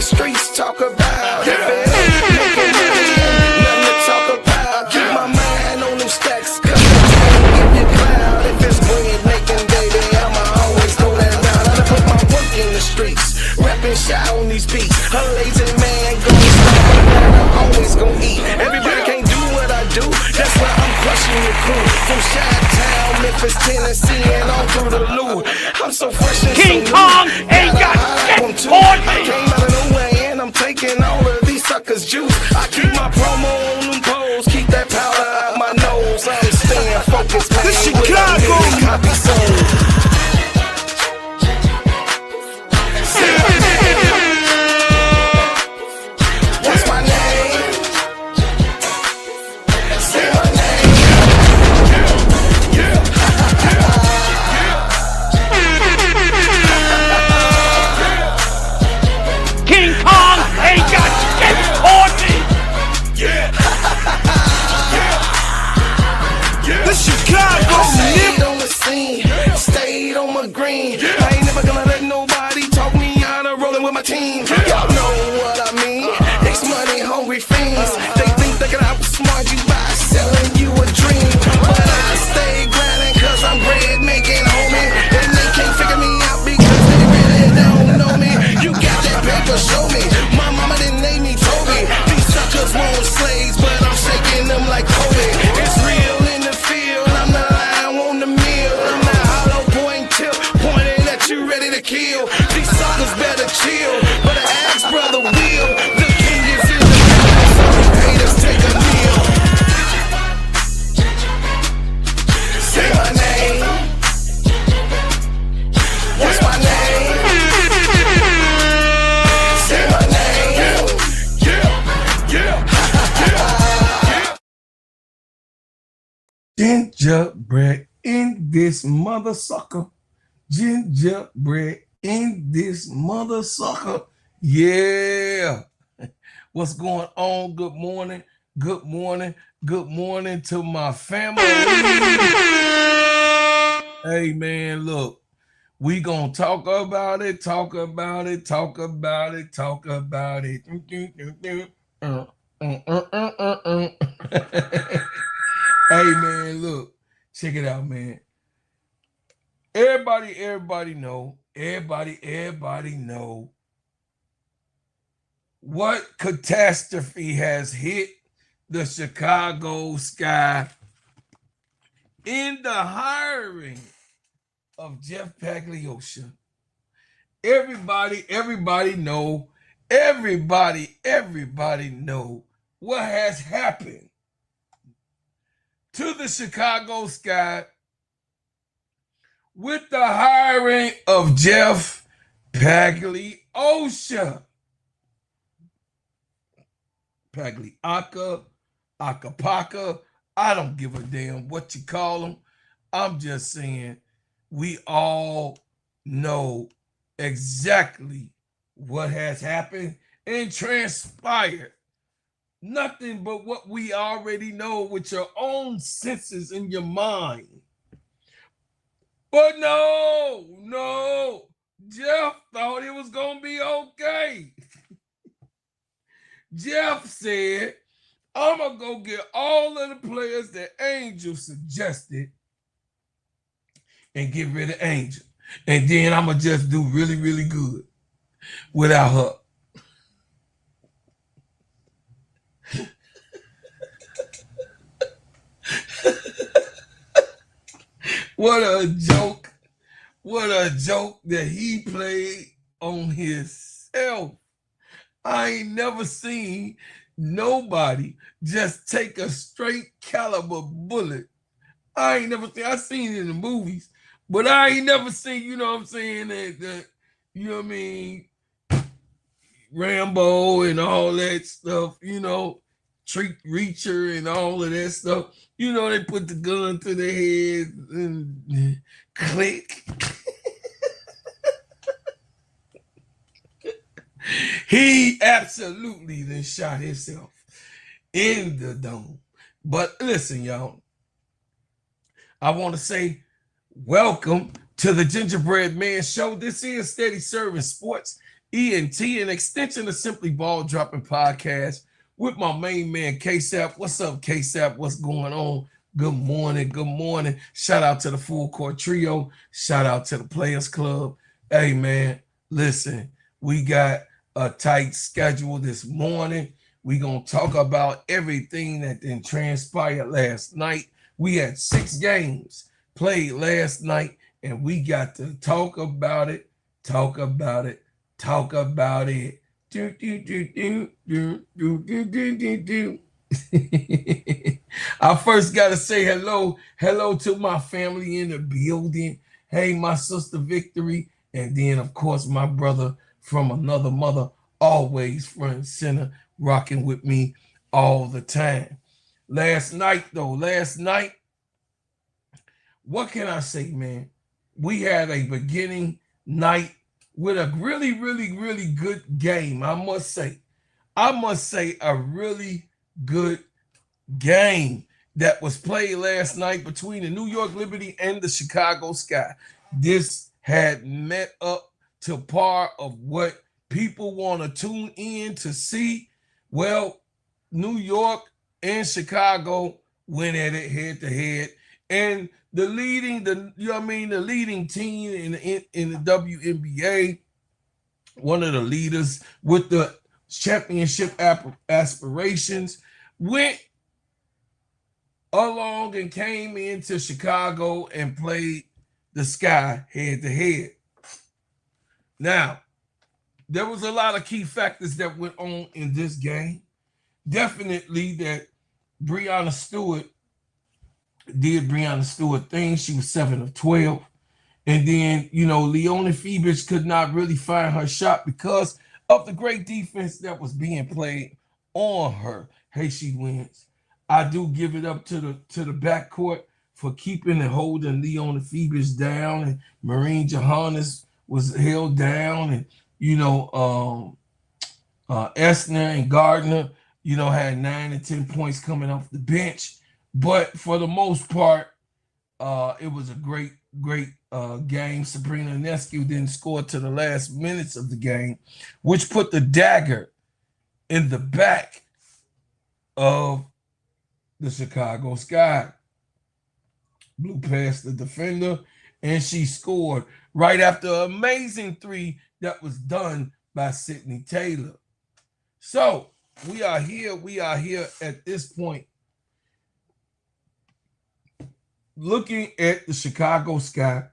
Streets talk about it. Making money ain't nothing to talk about. Keep my mind on them stacks, cause I can't give you cloud. If it's bread making, baby, I'ma always go that route. I done put my work in the streets, rapping shot on these beats. A lazy man gon' stop, but I'm always gon' eat. Everybody can't do what I do, that's why I'm crushing the crew. From Chi-Town, Memphis, Tennessee, and on through the Lou. I'm so fresh and King so Kong new. ain't got shit on I me. came out of nowhere and I'm taking all of these suckers' juice. I keep my promo on them poles, keep that powder out my nose. I'm staying focused, man. This Chicago copy sold. What's my name? Say my name. King Kong ain't got shit on me. The Chicago Stayed on the scene, stayed on my green. I ain't never gonna let nobody talk me out of rolling with my team. Y'all know what I mean. It's money hungry fiends. They think they can outsmart you by selling you a dream. But I stay grinding cause I'm bread making, homie. And they can't figure me out because they really don't know me. You got that paper, show me. My mama didn't name me Toby. These suckers want slaves, but I'm shaking them like Kobe. It's real in the field, I'm the lion on the meal. I'm that hollow point tip, pointing at you ready to kill. These suckers better chill, but I ask brother Will. The king is in the house, so you haters take a meal. Say my name. What's my name? Say my name. Gingerbread in this mother sucker. Gingerbread in this mother sucker. Yeah. What's going on? Good morning. Good morning. Good morning to my family. Hey man, look. We gonna talk about it, talk about it, talk about it, talk about it. Hey man, look, check it out, man. Everybody know what catastrophe has hit the Chicago sky in the hiring of Jeff Pagliosha. Everybody know what has happened to the Chicago sky with the hiring of Jeff Pagliosha. Pagliaca, Acapaka, I don't give a damn what you call them. I'm just saying we all know exactly what has happened and transpired. Nothing but what we already know with your own senses in your mind. But no, Jeff thought it was going to be okay. Jeff said, I'm going to go get all of the players that Angel suggested and get rid of Angel. And then I'm going to just do really, really good without her. What a joke. What a joke that he played on himself. I ain't never seen nobody just take a straight caliber bullet. I seen it in the movies, but I ain't never seen, you know what I'm saying, that you know what I mean, Rambo and all that stuff, you know, Treat Reacher and all of that stuff. You know, they put the gun to their head and click. He absolutely then shot himself in the dome. But listen, y'all, I want to say welcome to the Gingerbread Man Show. This is Steady Serving Sports, ENT, an extension of Simply Ball Dropping Podcast with my main man, K-Sap. What's up, K-Sap? What's going on? Good morning. Good morning. Shout out to the Full Court Trio. Shout out to the Players Club. Hey, man, listen, we got a tight schedule this morning. We're going to talk about everything that then transpired last night. We had 6 games played last night, and we got to talk about it, talk about it, talk about it. Do, do, do, do, do, do, do, do, do, do. I first got to say hello to my family in the building. Hey, my sister Victory, and then, of course, my brother from another mother, always front and center, rocking with me all the time. Last night, what can I say, man? We had a beginning night with a really, really, really good game. I must say a really good game that was played last night between the New York Liberty and the Chicago Sky. This had met up to par of what people want to tune in to see. Well, New York and Chicago went at it head to head, and the leading team in the WNBA, one of the leaders with the championship aspirations, went along and came into Chicago and played the Sky head to head. Now, there was a lot of key factors that went on in this game. Definitely that Breanna Stewart did Breanna Stewart things. She was 7 of 12. And then, Leonie Phoebus could not really find her shot because of the great defense that was being played on her. Hey, she wins. I do give it up to the backcourt for keeping and holding Leonie Phoebus down, and Marine Johannes was held down, and Essner and Gardner, had 9 and 10 points coming off the bench. But for the most part, it was a great game. Sabrina Ionescu didn't score to the last minutes of the game, which put the dagger in the back of the Chicago Sky. Blew past the defender, and she scored right after an amazing 3 that was done by Sydney Tayler. So we are here at this point looking at the Chicago Sky.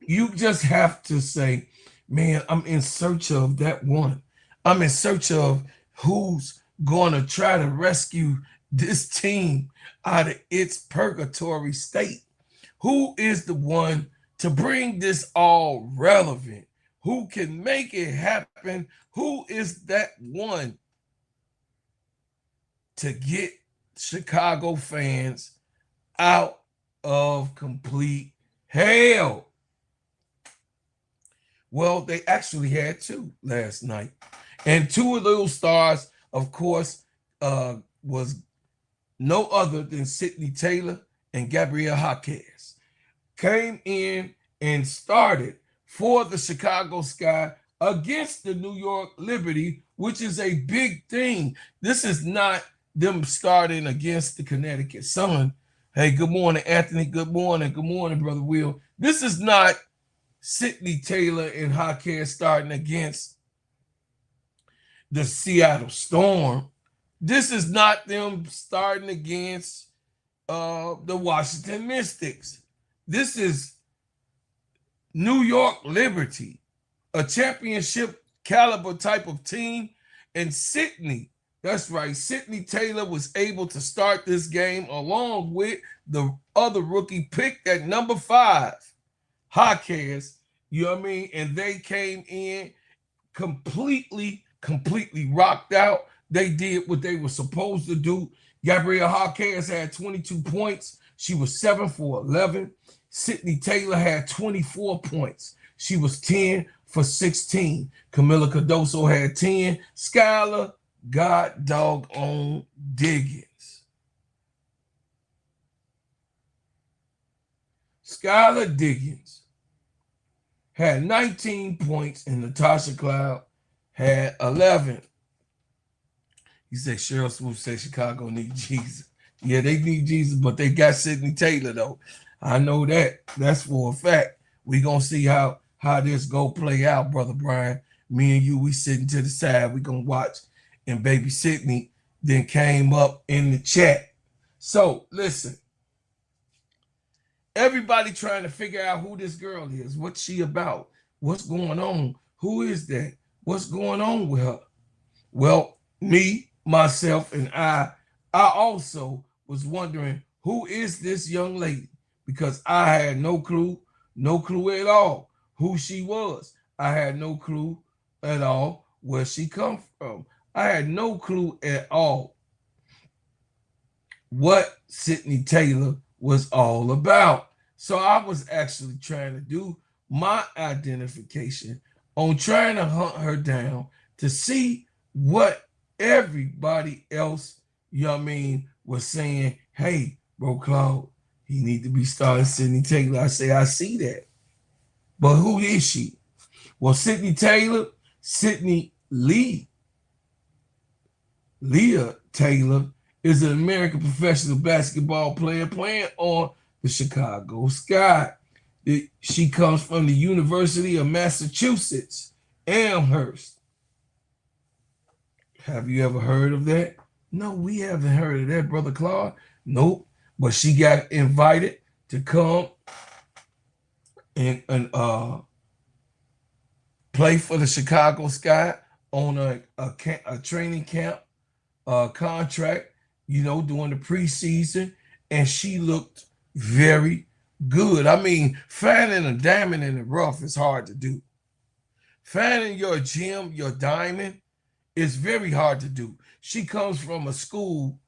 You just have to say, man, I'm in search of that one. I'm in search of who's going to try to rescue this team out of its purgatory state. Who is the one to bring this all relevant? Who can make it happen? Who is that one to get Chicago fans out of complete hell? Well, they actually had 2 last night. And 2 of those stars, of course, was no other than Sydney Tayler and Gabriella Jaquez. Came in and started for the Chicago Sky against the New York Liberty, which is a big thing. This is not them starting against the Connecticut Sun. Hey, good morning, Anthony. Good morning, Brother Will. This is not Sydney Tayler and Jaquez starting against the Seattle Storm. This is not them starting against the Washington Mystics. This is New York Liberty, a championship caliber type of team. And Sydney, that's right, Sydney Tayler was able to start this game along with the other rookie pick at number 5, Jaquez, and they came in completely rocked out. They did what they were supposed to do. Gabriella Jaquez had 22 points. She was 7 for 11. Sydney Tayler had 24 points. She was 10 for 16. Camila Cardoso had 10. Skylar God doggone Diggins. Skylar Diggins had 19 points and Natasha Cloud had 11. He said Cheryl Swoop said Chicago need Jesus. Yeah, they need Jesus, but they got Sydney Tayler, though. I know that. That's for a fact. We going to see how this go play out, Brother Brian. Me and you, we sitting to the side. We going to watch. And baby Sydney then came up in the chat. So, listen. Everybody trying to figure out who this girl is. What's she about? What's going on? Who is that? What's going on with her? Well, me, myself, and I also was wondering, who is this young lady? Because I had no clue at all who she was. I had no clue at all where she come from. I had no clue at all what Sydney Tayler was all about. So I was actually trying to do my identification on trying to hunt her down to see what everybody else, you know what I mean, was saying. Hey, bro, Claude, he need to be starting Sydney Tayler. I say, I see that. But who is she? Well, Sydney Tayler, Sydney Leah Taylor is an American professional basketball player playing on the Chicago Sky. She comes from the University of Massachusetts, Amherst. Have you ever heard of that? No, we haven't heard of that, Brother Claude. Nope. But she got invited to come and play for the Chicago Sky on a training camp contract, you know, during the preseason, and she looked very good. I mean, finding a diamond in the rough is hard to do. Finding your gem, your diamond, is very hard to do. She comes from a school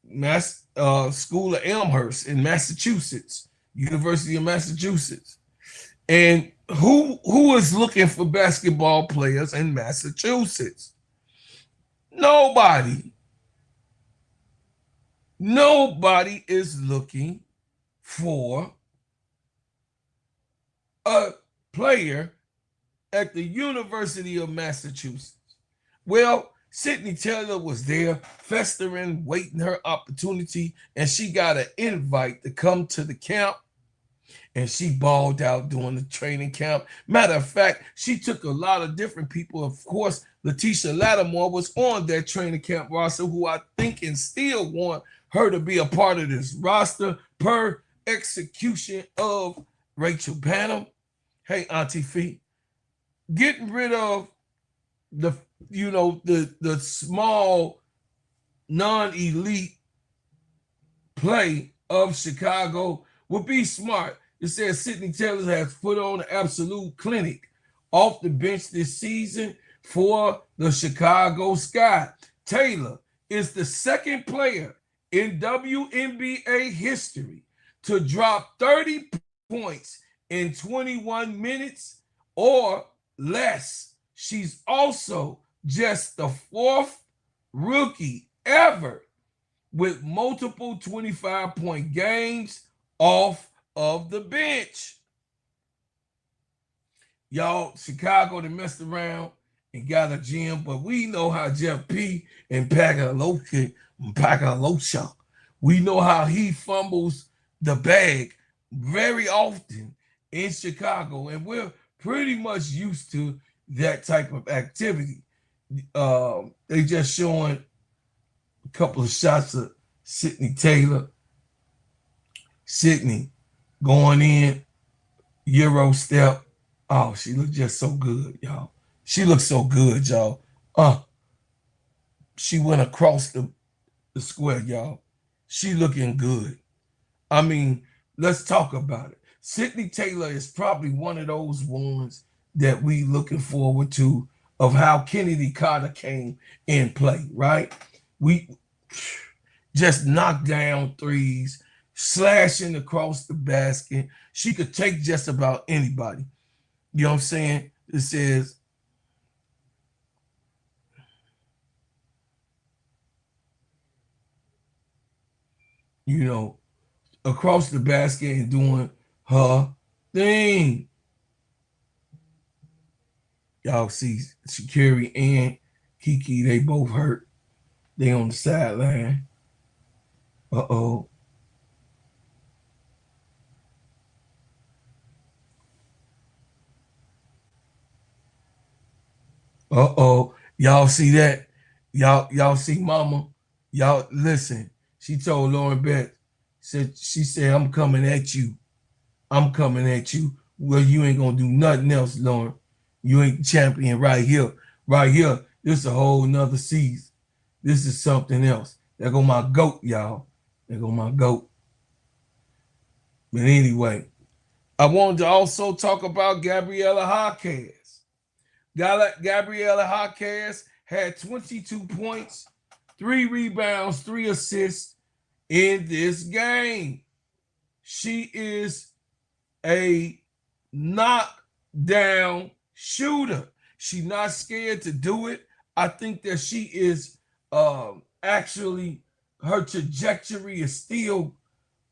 of Amherst in Massachusetts, University of Massachusetts. And who is looking for basketball players in Massachusetts? Nobody. Nobody is looking for a player at the University of Massachusetts. Well, Sydney Taylor was there, festering, waiting her opportunity, and she got an invite to come to the camp, and she balled out during the training camp. Matter of fact, she took a lot of different people. Of course, Letitia Lattimore was on that training camp roster, who I think and still want her to be a part of this roster per execution of Rachel Banham. Hey, Auntie Fee, getting rid of the small non-elite play of Chicago would be smart. It says Sydney Taylor has put on an absolute clinic off the bench this season for the Chicago Sky. Taylor is the second player in WNBA history to drop 30 points in 21 minutes or less. She's also just the fourth rookie ever with multiple 25-point games off of the bench. Y'all, Chicago, they messed around and got a gem, but we know how Jeff P. and Pagalosha, we know how he fumbles the bag very often in Chicago, and we're pretty much used to that type of activity. They just showing a couple of shots of Sydney Taylor. Sydney going in, Euro step. Oh, she looked just so good, y'all. She looked so good, y'all. She went across the square, y'all. She looking good. I mean, let's talk about it. Sydney Taylor is probably one of those ones that we looking forward to of how Kennedy Carter came in play, right? We just knocked down threes, slashing across the basket. She could take just about anybody. You know what I'm saying? It says, you know, across the basket and doing her thing. Y'all see Sha'Carri and Kiki, they both hurt. They on the sideline. Uh-oh. Uh-oh. Y'all see that? Y'all see mama? Y'all listen. She told Lauren Beth, she said, I'm coming at you. I'm coming at you. Well, you ain't gonna do nothing else, Lauren. You ain't champion right here. Right here. This is a whole nother season. This is something else. There go my goat, y'all. There go my goat. But anyway, I wanted to also talk about Gabriella Jaquez. Gabriella Jaquez had 22 points, 3 rebounds, 3 assists in this game. She is a knockdown shooter. She's not scared to do it. I think that she is actually, her trajectory is still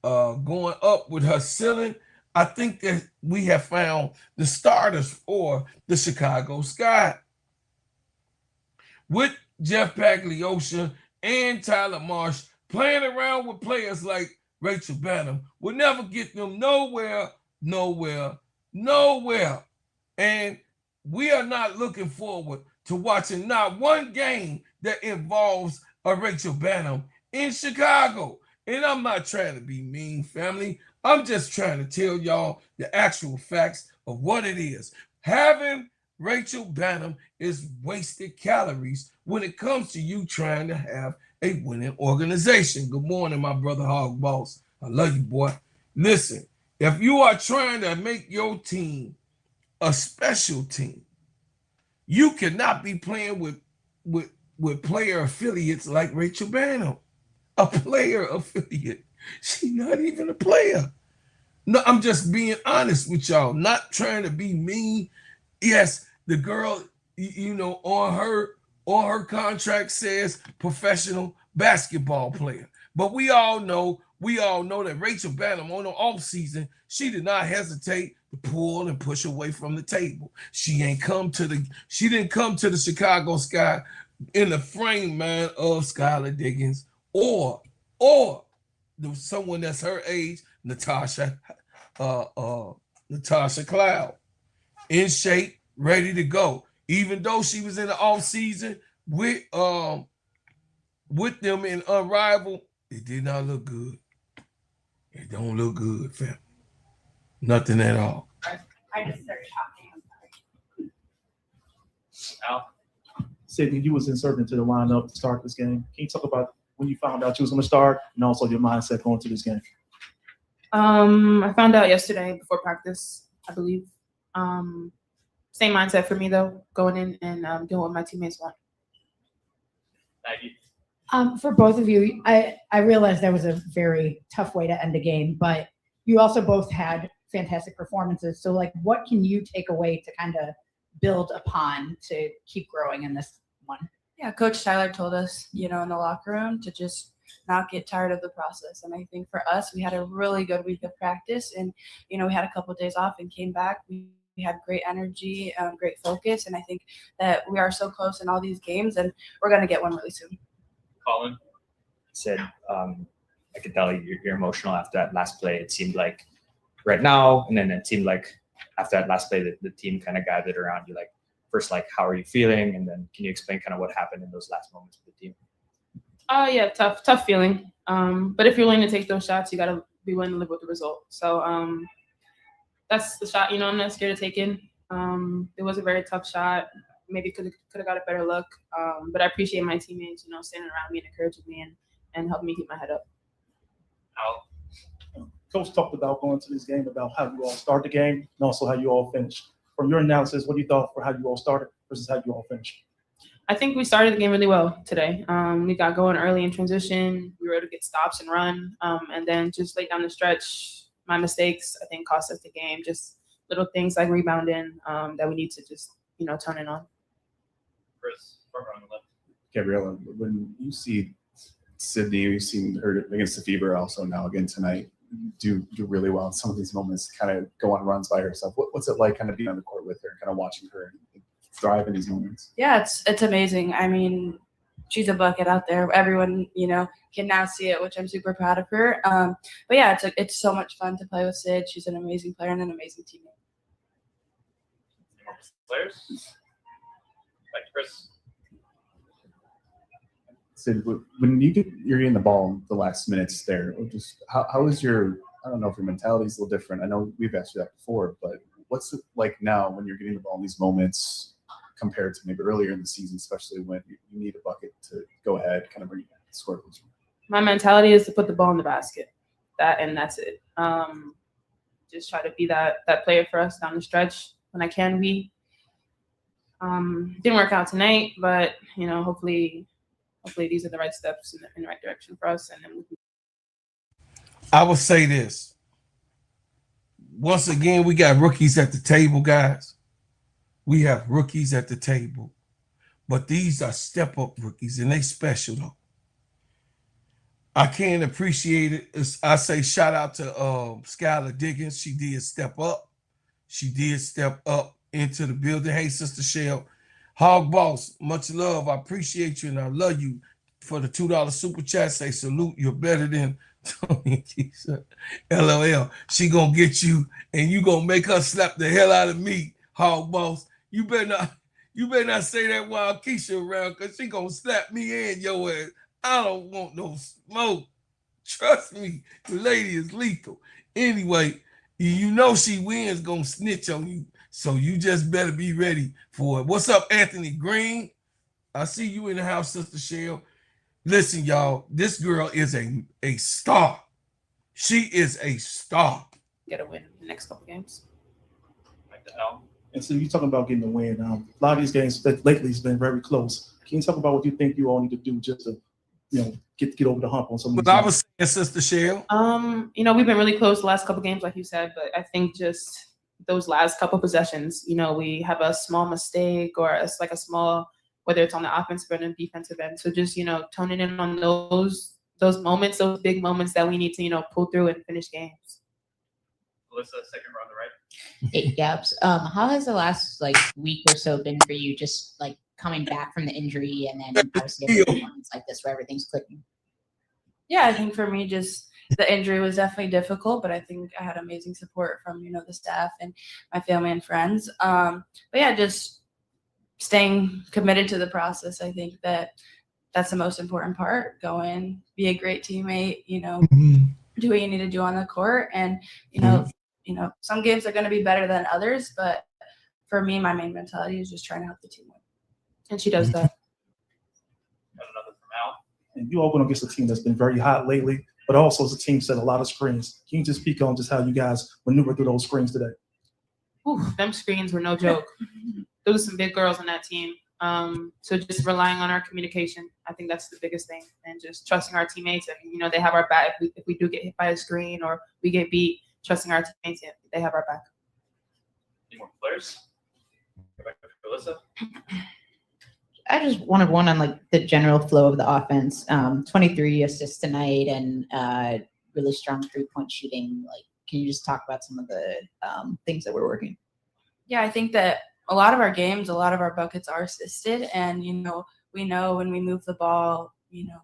going up with her ceiling. I think that we have found the starters for the Chicago Sky. With Jeff Pagliosha and Tayler Marsh playing around with players like Rachel Banham will never get them nowhere. And we are not looking forward to watching not one game that involves a Rachel Banham in Chicago. And I'm not trying to be mean, family. I'm just trying to tell y'all the actual facts of what it is. Having Rachel Banham is wasted calories when it comes to you trying to have a winning organization. Good morning, my brother Hog Boss. I love you, boy. Listen, if you are trying to make your team a special team, you cannot be playing with player affiliates like Rachel Banham. A player affiliate. She's not even a player. No, I'm just being honest with y'all, not trying to be mean. Yes, the girl, you know, on her contract says professional basketball player. But we all know that Rachel Banham on the offseason, she did not hesitate to pull and push away from the table. She didn't come to the Chicago Sky in the frame, man, of Skylar Diggins or someone that's her age, Natasha Cloud, in shape, ready to go. Even though she was in the off season with them in Unrivaled, it did not look good. It don't look good, fam. Nothing at all. I just started talking. Al? Sydney, you was inserted into the lineup to start this game. Can you talk about when you found out you was going to start and also your mindset going to this game? I found out yesterday before practice, I believe. Same mindset for me though, going in and doing what my teammates want. Maggie? For both of you, I realized that was a very tough way to end a game, but you also both had fantastic performances. So, like, what can you take away to kind of build upon to keep growing in this one? Yeah, Coach Tayler told us, in the locker room to just not get tired of the process. And I think for us, we had a really good week of practice and, we had a couple of days off and came back. We had great energy, great focus. And I think that we are so close in all these games and we're going to get one really soon. Colin? Said, I could tell you're emotional after that last play. It seemed like right now, and then it seemed like after that last play, the team kind of gathered around you. Like, first, like, how are you feeling? And then can you explain kind of what happened in those last moments with the team? Yeah, tough feeling. But if you're willing to take those shots, you got to be willing to live with the result. So that's the shot, I'm not scared to take in. It was a very tough shot. Maybe could have got a better look. But I appreciate my teammates, standing around me and encouraging me and helping me keep my head up. Al? Coach talked about going to this game, about how you all start the game and also how you all finish. From your analysis, what do you thought for how you all started versus how you all finished? I think we started the game really well today. We got going early in transition. We were able to get stops and run. And then just late down the stretch, my mistakes, I think, cost us the game. Just little things like rebounding that we need to just, tone in on. Chris, front row on the left. Gabriella, when you see Sydney, you've seen her against the Fever, also now again tonight, do really well in some of these moments, kind of go on runs by herself. What's it like kind of being on the court with her, kind of watching her thrive in these moments? Yeah, it's amazing. I mean, she's a bucket out there. Everyone, can now see it, which I'm super proud of her. But yeah, it's so much fun to play with Sid. She's an amazing player and an amazing teammate. Any more players? Back to Chris. Sid, when you're getting the ball the last minutes there, just how is your, I don't know if your mentality is a little different. I know we've asked you that before, but what's it like now when you're getting the ball in these moments compared to maybe earlier in the season, especially when you need a bucket to go ahead, kind of bring score? My mentality is to put the ball in the basket. That's it. Just try to be that player for us down the stretch when I can be. Didn't work out tonight, but hopefully these are the right steps in the right direction for us. And then I will say this. Once again, we got rookies at the table, guys. We have rookies at the table. But these are step-up rookies, and they special, though. I can't appreciate it. I say shout out to SKYLARDIGGINSSMITH. She did step up. She did step up into the building. Hey, Sister Shell. Hog Boss, much love. I appreciate you and I love you. For the $2 super chat, say salute. You're better than Tony. LOL. She gonna get you and you gonna make her slap the hell out of me, Hog Boss. You better not say that while Keisha around, because she gonna slap me and your ass. I don't want no smoke. Trust me, the lady is lethal. Anyway, she wins, gonna snitch on you. So you just better be ready for it. What's up, Anthony Green? I see you in the house, Sister Shell. Listen, y'all, this girl is a star. She is a star. Get a win in the next couple games. Back to Al. And so you're talking about getting a win. A lot of these games lately has been very close. Can you talk about what you think you all need to do just to, get over the hump on some of these But I games? was saying, Sister Shell. We've been really close the last couple games, like you said, but I think just those last couple possessions, we have a small mistake or it's like a small, whether it's on the offensive end or defensive end. So just, toning in on those moments, those big moments that we need to, pull through and finish games. Alyssa, second row on the right. Hey, Gabs. How has the last week or so been for you? Just coming back from the injury and then obviously moments like this where everything's clicking. Yeah, I think for me, just the injury was definitely difficult, but I think I had amazing support from, the staff and my family and friends. But yeah, just staying committed to the process. I think that's the most important part. Go in, be a great teammate, do what you need to do on the court. And, some games are going to be better than others, but for me, my main mentality is just trying to help the team win. And she does that. Got another from Al. And you all went against a team that's been very hot lately, but also it's a team set a lot of screens. Can you just speak on just how you guys maneuver through those screens today? Ooh, them screens were no joke. There was some big girls on that team. So just relying on our communication, I think that's the biggest thing, and just trusting our teammates. And they have our back. If we do get hit by a screen or we get beat, trusting our teammates, they have our back. Any more players? Go back to Alyssa. I just wanted one on the general flow of the offense. 23 assists tonight and really strong 3-point shooting. Can you just talk about some of the things that we're working? Yeah, I think that a lot of our games, a lot of our buckets are assisted, and we know when we move the ball,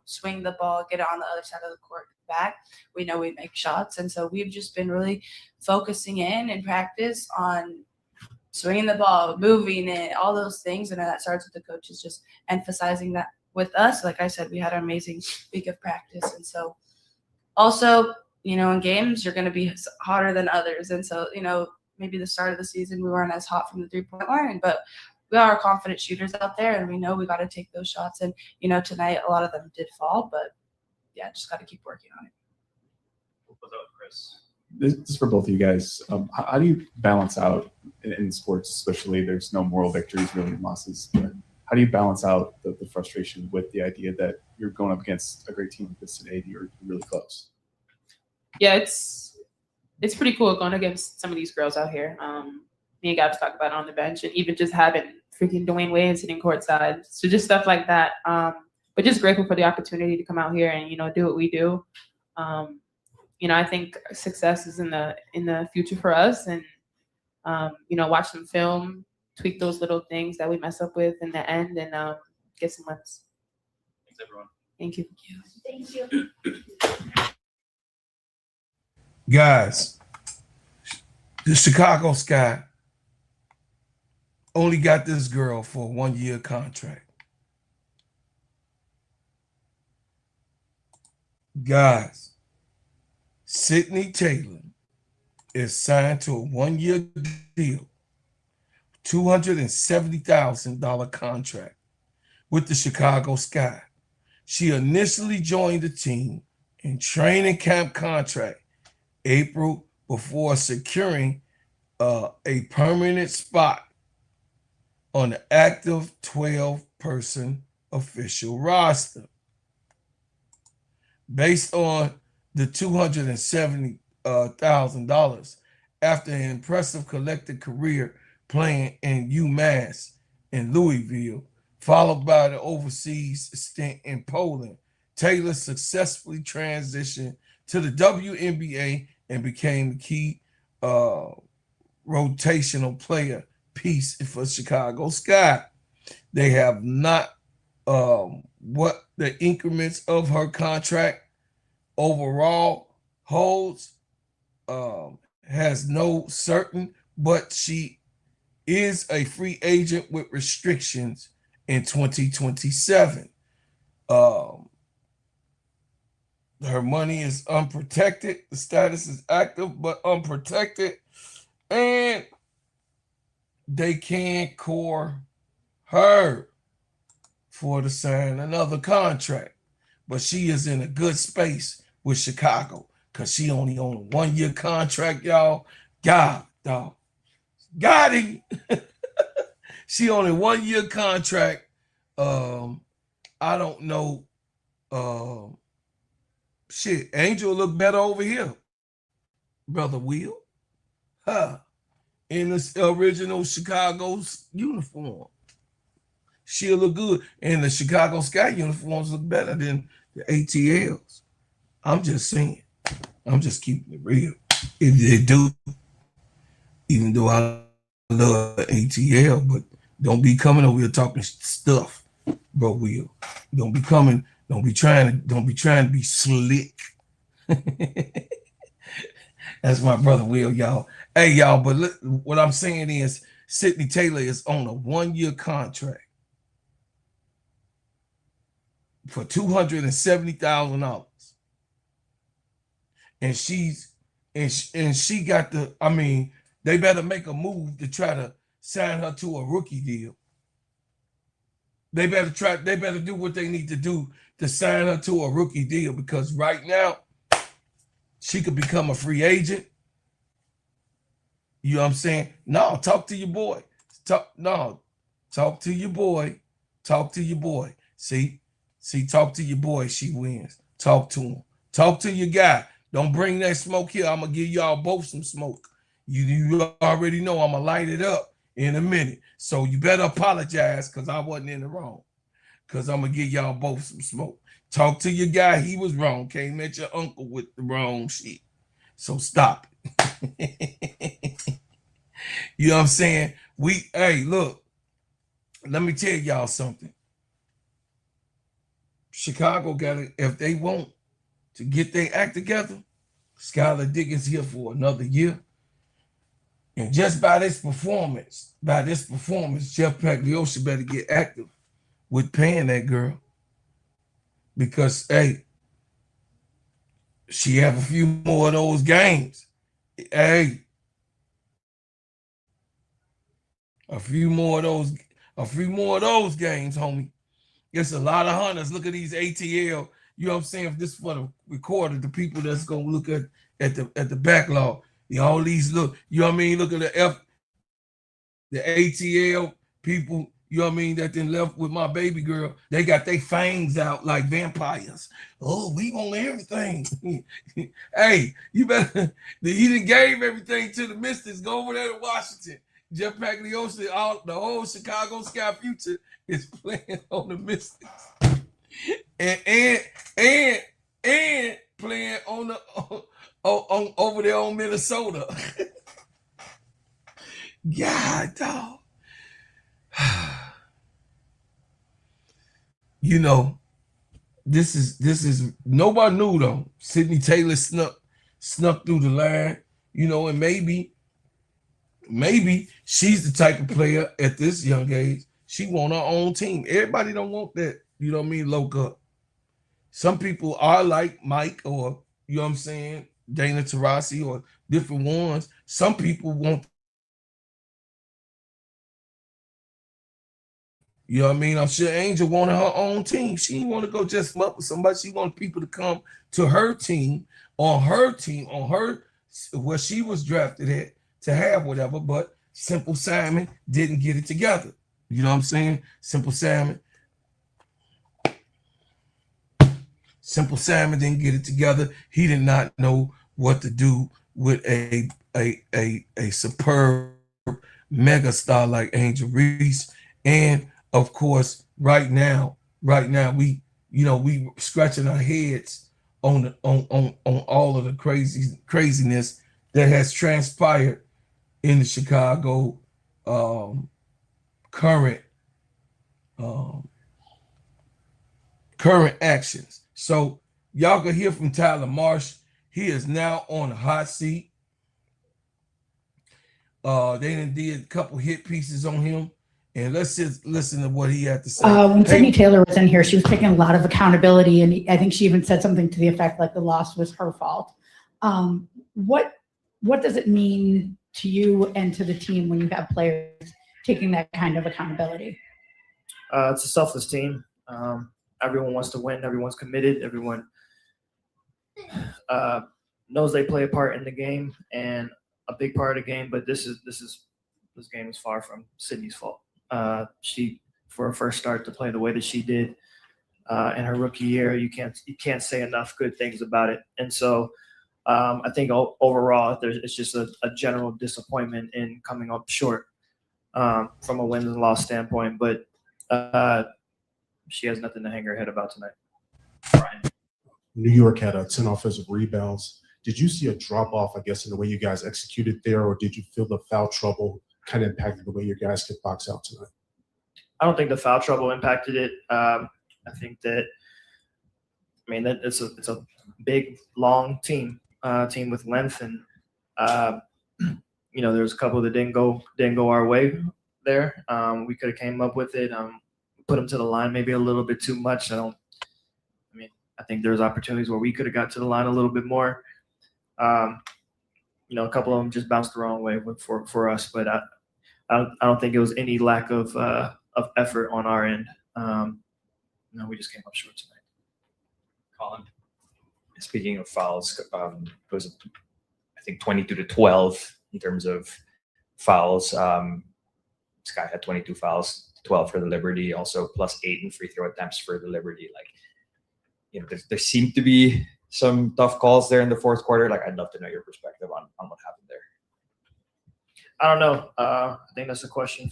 swing the ball, get it on the other side of the court back, we know we make shots. And so we've just been really focusing in practice on swinging the ball, moving it, all those things. And that starts with the coaches just emphasizing that with us. Like I said, we had an amazing week of practice. And so also, in games, you're going to be hotter than others. And so, maybe the start of the season, we weren't as hot from the 3-point line, but we are confident shooters out there, and we know we got to take those shots. And, tonight a lot of them did fall, but yeah, just got to keep working on it. We'll close out with Chris. This is for both of you guys. How do you balance out in sports, especially there's no moral victories really in losses, but how do you balance out the frustration with the idea that you're going up against a great team like this today, you're really close? Yeah, it's it's pretty cool going against some of these girls out here. Me and Gabs talked about it on the bench, and even just having freaking Dwayne Wade sitting courtside. So just stuff like that. But just grateful for the opportunity to come out here and, do what we do. I think success is in the future for us, and watch some film, tweak those little things that we mess up with in the end, and get some wins. Thanks, everyone. Thank you. Thank you. Guys, the Chicago Sky only got this girl for a 1-year contract. Guys, Sydney Tayler is signed to a 1-year deal, $270,000 contract with the Chicago Sky. She initially joined the team in training camp contract April before securing a permanent spot on the active 12-person official roster. Based on the $270,000 after an impressive collective career playing in UMass in Louisville, followed by the overseas stint in Poland, Tayler successfully transitioned to the WNBA and became a key rotational player piece for Chicago Sky. They have not what the increments of her contract overall holds, has no certain, but she is a free agent with restrictions in 2027. Her money is unprotected. The status is active but unprotected, and they can't core her for to sign another contract. But she is in a good space with Chicago because she only on a 1-year contract, y'all. God, dog. Got him. She on a 1-year contract. I don't know. Shit, Angel look better over here. Brother Will. In the original Chicago's uniform. She'll look good. And the Chicago Sky uniforms look better than the ATLs. I'm just saying. I'm just keeping it real. If they do, even though I love ATL, but don't be coming over here talking stuff, bro. Will. Don't be coming. Don't be trying to be slick. That's my brother Will, y'all. Hey, y'all, but look, what I'm saying is Sydney Tayler is on a 1-year contract for $270,000. And she got the, I mean, they better make a move to try to sign her to a rookie deal. They better do what they need to do to sign her to a rookie deal, because right now she could become a free agent. You know what I'm saying? No, talk to your boy. Talk to your boy. Talk to your boy. See, talk to your boy. She wins. Talk to him. Talk to your guy. Don't bring that smoke here. I'm gonna give y'all both some smoke. You already know I'm gonna light it up in a minute. So you better apologize because I wasn't in the wrong. Because I'm gonna give y'all both some smoke. Talk to your guy. He was wrong. Came at your uncle with the wrong shit. So stop it. You know what I'm saying? Hey, look, let me tell y'all something. Chicago got it. If they want to get their act together, Skylar Diggins here for another year. And just by this performance, Jeff Pagliosha better get active with paying that girl. Because, hey, she have a few more of those games. Hey, a few more of those games, homie. It's a lot of hunters. Look at these ATL. You know what I'm saying? If this is for the recorder, the people that's gonna look at the backlog. You know, all these look, you know what I mean? Look at the ATL people you know what I mean, that then left with my baby girl, they got their fangs out like vampires. Oh, we want everything. Hey, you better, he done gave everything to the Mystics. Go over there to Washington. Jeff Pagliocci, the whole Chicago Sky future is playing on the Mystics. And playing on the on over there on Minnesota. God, dog. You know, this is nobody knew though. Sydney Tayler snuck through the line, you know, and maybe she's the type of player at this young age. She want her own team. Everybody don't want that, you know what I mean, low up. Some people are like Mike or, you know what I'm saying, Dana Taurasi or different ones. Some people want, you know what I mean? I'm sure Angel wanted her own team. She didn't want to go just up with somebody. She wanted people to come to her team, on her where she was drafted at to have whatever. But Simple Simon didn't get it together. You know what I'm saying? Simple Simon didn't get it together. He did not know what to do with a superb mega star like Angel Reese. And of course, right now, we scratching our heads on all of the craziness that has transpired in the Chicago current actions. So y'all can hear from Tyler Marsh. He is now on the hot seat. They done did a couple hit pieces on him. And let's just listen to what he had to say. When Sydney Tayler was in here, she was taking a lot of accountability, and I think she even said something to the effect like the loss was her fault. What does it mean to you and to the team when you have players taking that kind of accountability? It's a selfless team. Everyone wants to win. Everyone's committed. Everyone knows they play a part in the game and a big part of the game. But this game is far from Sydney's fault. She, for her first start to play the way that she did in her rookie year, you can't say enough good things about it. And so I think overall it's just a general disappointment in coming up short from a wins and loss standpoint. But she has nothing to hang her head about tonight. Brian. New York had 10 offensive rebounds. Did you see a drop off, I guess, in the way you guys executed there, or did you feel the foul trouble kind of impacted the way your guys could box out tonight? I don't think the foul trouble impacted it. I think that, that it's a big, long team with length, and there's a couple that didn't go our way there. We could have came up with it, put them to the line maybe a little bit too much. I think there's opportunities where we could have got to the line a little bit more. A couple of them just bounced the wrong way for us, but I don't think it was any lack of effort on our end. We just came up short tonight. Colin. Speaking of fouls, it was I think 22-12 in terms of fouls. Sky had 22 fouls, 12 for the Liberty, also +8 in free throw attempts for the Liberty. There seemed to be some tough calls there in the fourth quarter. I'd love to know your perspective on what happened there. I don't know. I think that's a question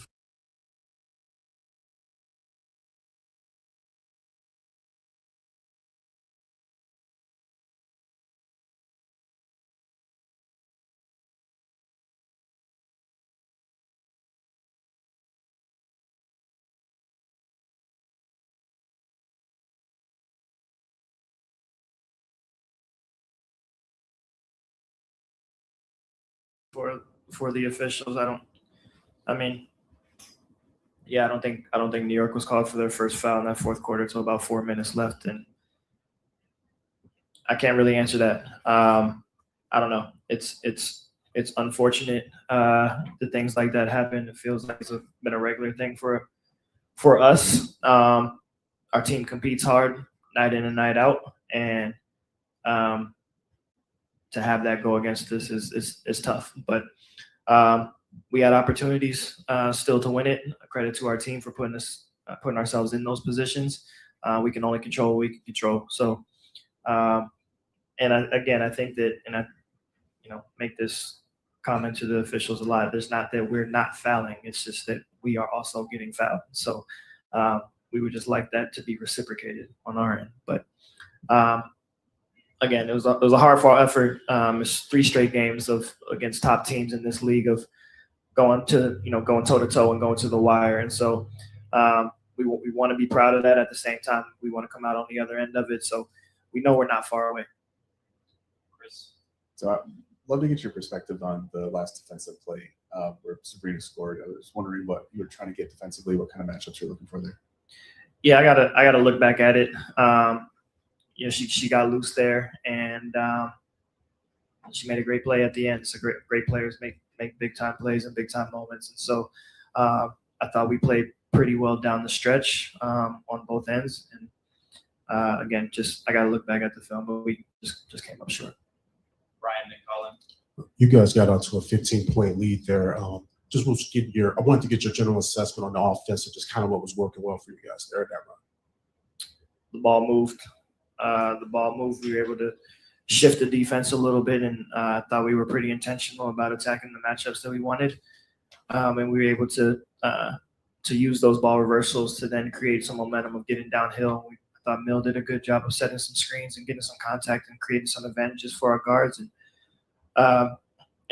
for the officials. I don't think New York was called for their first foul in that fourth quarter until about 4 minutes left, and I can't really answer that. I don't know. It's unfortunate that things like that happen. It feels like it's been a regular thing for us. Our team competes hard night in and night out, and to have that go against us is tough. But we had opportunities still to win it. Credit to our team for putting ourselves in those positions. We can only control what we can control. So, I think that, and I, make this comment to the officials a lot. There's not that we're not fouling. It's just that we are also getting fouled. So we would just like that to be reciprocated on our end. But again, it was a hard-fought effort. It's 3 straight games against top teams in this league of going toe-to-toe and going to the wire. And so we want to be proud of that. At the same time, we want to come out on the other end of it. So we know we're not far away. Chris. So I'd love to get your perspective on the last defensive play where Sabrina scored. I was wondering what you were trying to get defensively, what kind of matchups you're looking for there. Yeah, I gotta look back at it. She got loose there, and she made a great play at the end. So great players make big time plays and big time moments. And so I thought we played pretty well down the stretch on both ends. And again, I got to look back at the film, but we just came up short. Ryan and Colin. You guys got out to a 15-point lead there. I wanted to get your general assessment on the offense and just kind of what was working well for you guys there at that run. The ball moved. We were able to shift the defense a little bit, and I thought we were pretty intentional about attacking the matchups that we wanted. And we were able to use those ball reversals to then create some momentum of getting downhill. I thought Mill did a good job of setting some screens and getting some contact and creating some advantages for our guards. And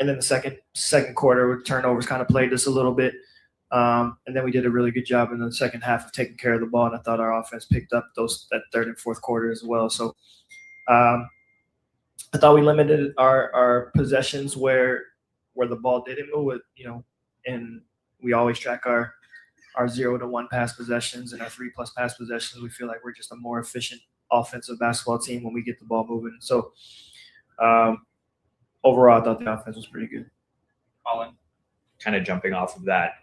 then the second quarter with turnovers kind of played us a little bit. And then we did a really good job in the second half of taking care of the ball. And I thought our offense picked up that third and fourth quarter as well. So I thought we limited our possessions where the ball didn't move, and we always track our 0 to 1 pass possessions and our 3+ pass possessions. We feel like we're just a more efficient offensive basketball team when we get the ball moving. So overall, I thought the offense was pretty good. Colin. Kind of jumping off of that,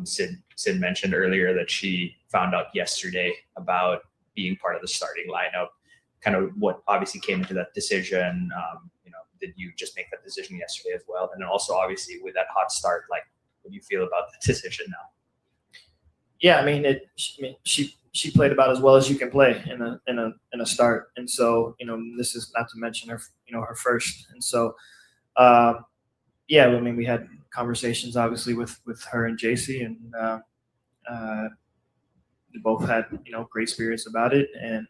Sid mentioned earlier that she found out yesterday about being part of the starting lineup. Kind of what obviously came into that decision. Did you just make that decision yesterday as well? And then also obviously with that hot start, like, what do you feel about the decision now? Yeah, she played about as well as you can play in a start, and so this is not to mention her first, and so we had conversations obviously with her and JC, and we both had great spirits about it, and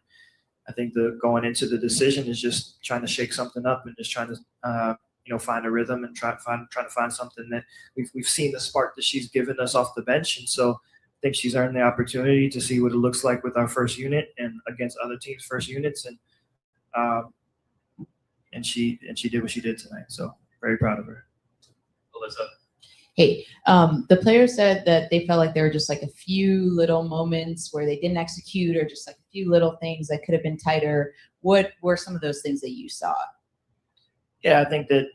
I think going into the decision is just trying to shake something up and just trying to find a rhythm and trying to find something that we've seen the spark that she's given us off the bench, and so I think she's earned the opportunity to see what it looks like with our first unit and against other teams' first units, and she did what she did tonight. So very proud of her. Alyssa. Hey, the players said that they felt like there were just like a few little moments where they didn't execute, or just like a few little things that could have been tighter. What were some of those things that you saw? Yeah, I think that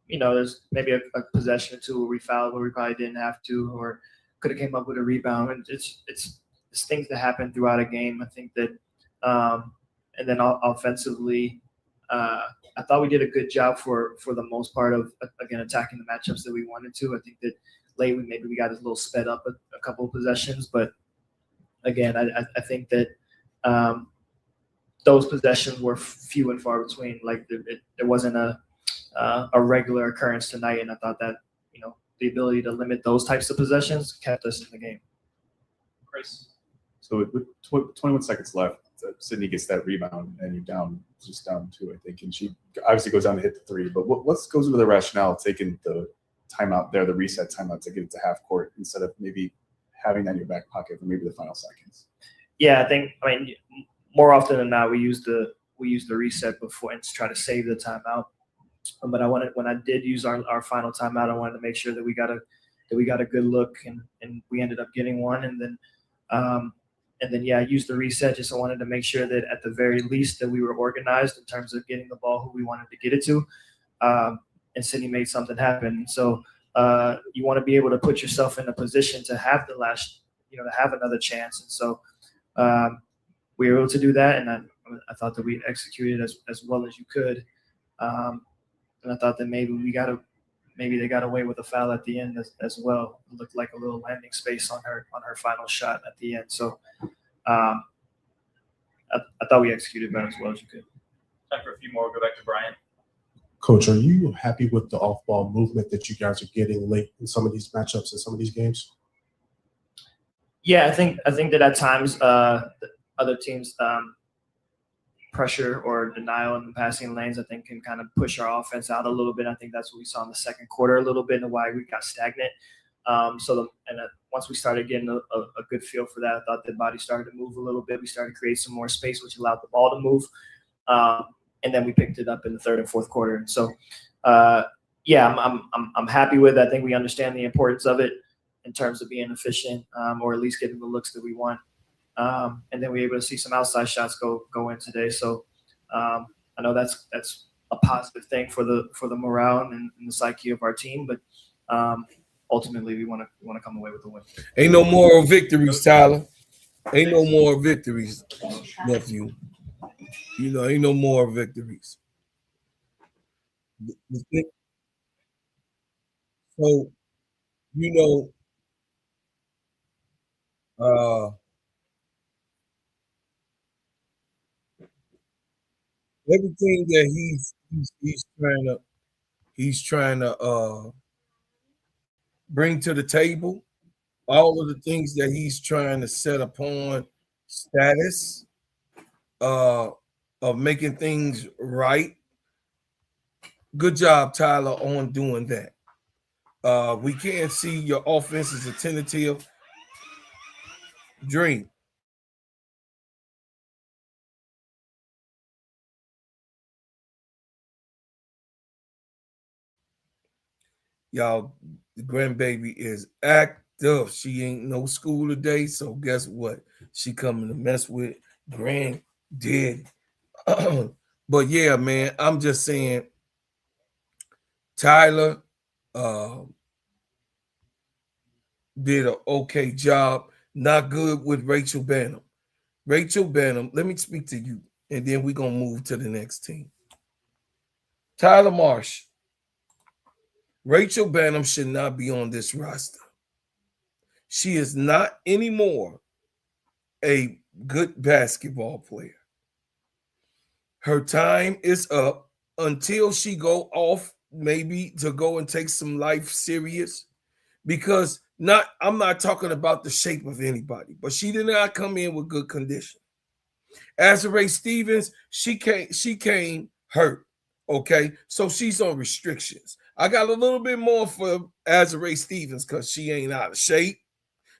there's maybe a possession or two where we fouled where we probably didn't have to, or could have came up with a rebound. And it's things that happen throughout a game. I think that, and then offensively, I thought we did a good job for the most part of, again, attacking the matchups that we wanted to. I think that late we got a little sped up a couple of possessions, but again, I think that those possessions were few and far between. Like there wasn't a regular occurrence tonight, and I thought that the ability to limit those types of possessions kept us in the game. Chris. So with 21 seconds left, Sydney gets that rebound, and you're down 2, I think, and she obviously goes down to hit the 3. But what goes into the rationale of taking the timeout there, the reset timeout, to get it to half court instead of maybe having that in your back pocket for maybe the final seconds? Yeah, I mean, more often than not, we use the reset before and to try to save the timeout. But when I did use our final timeout, I wanted to make sure that we got a good look, and we ended up getting one, and then I used the reset. Just I wanted to make sure that at the very least that we were organized in terms of getting the ball who we wanted to get it to, and Sydney made something happen. So you want to be able to put yourself in a position to have the last, to have another chance, and so we were able to do that, and I thought that we executed as well as you could. And I thought that maybe we got to maybe they got away with a foul at the end as well. It looked like a little landing space on her final shot at the end. So I thought we executed about as well as you could. Time for a few more. We'll go back to Brian. Coach, are you happy with the off-ball movement that you guys are getting late in some of these matchups and some of these games? Yeah, I think that at times other teams pressure or denial in the passing lanes, I think, can kind of push our offense out a little bit. I think that's what we saw in the second quarter a little bit and why we got stagnant. Once we started getting a good feel for that, I thought the body started to move a little bit. We started to create some more space, which allowed the ball to move. And then we picked it up in the third and fourth quarter. And so, yeah, I'm happy with it. I think we understand the importance of it in terms of being efficient, or at least getting the looks that we want. And then we were able to see some outside shots go in today. So I know that's a positive thing for the morale and the psyche of our team. But ultimately, we want to come away with the win. Ain't no more victories, Tyler. Ain't no more victories, nephew. You know, ain't no more victories. So, you know, everything that he's trying to bring to the table, all of the things that he's trying to set upon status of making things right. Good job, Tyler, on doing that. We can't see your offense is a tentative dream. Y'all, the grandbaby is active. She ain't no school today, so guess what? She coming to mess with granddaddy. But yeah, man, I'm just saying, Tyler did an okay job. Not good with Rachel Banham. Rachel Banham, let me speak to you, and then we're going to move to the next team. Tyler Marsh. Rachel Banham should not be on this roster. She is not anymore a good basketball player. Her time is up until she go off, maybe to go and take some life serious, because I'm not talking about the shape of anybody, but she did not come in with good condition. Azurá Stevens, she came hurt. Okay, so she's on restrictions. I got a little bit more for Azurá Stevens because she ain't out of shape.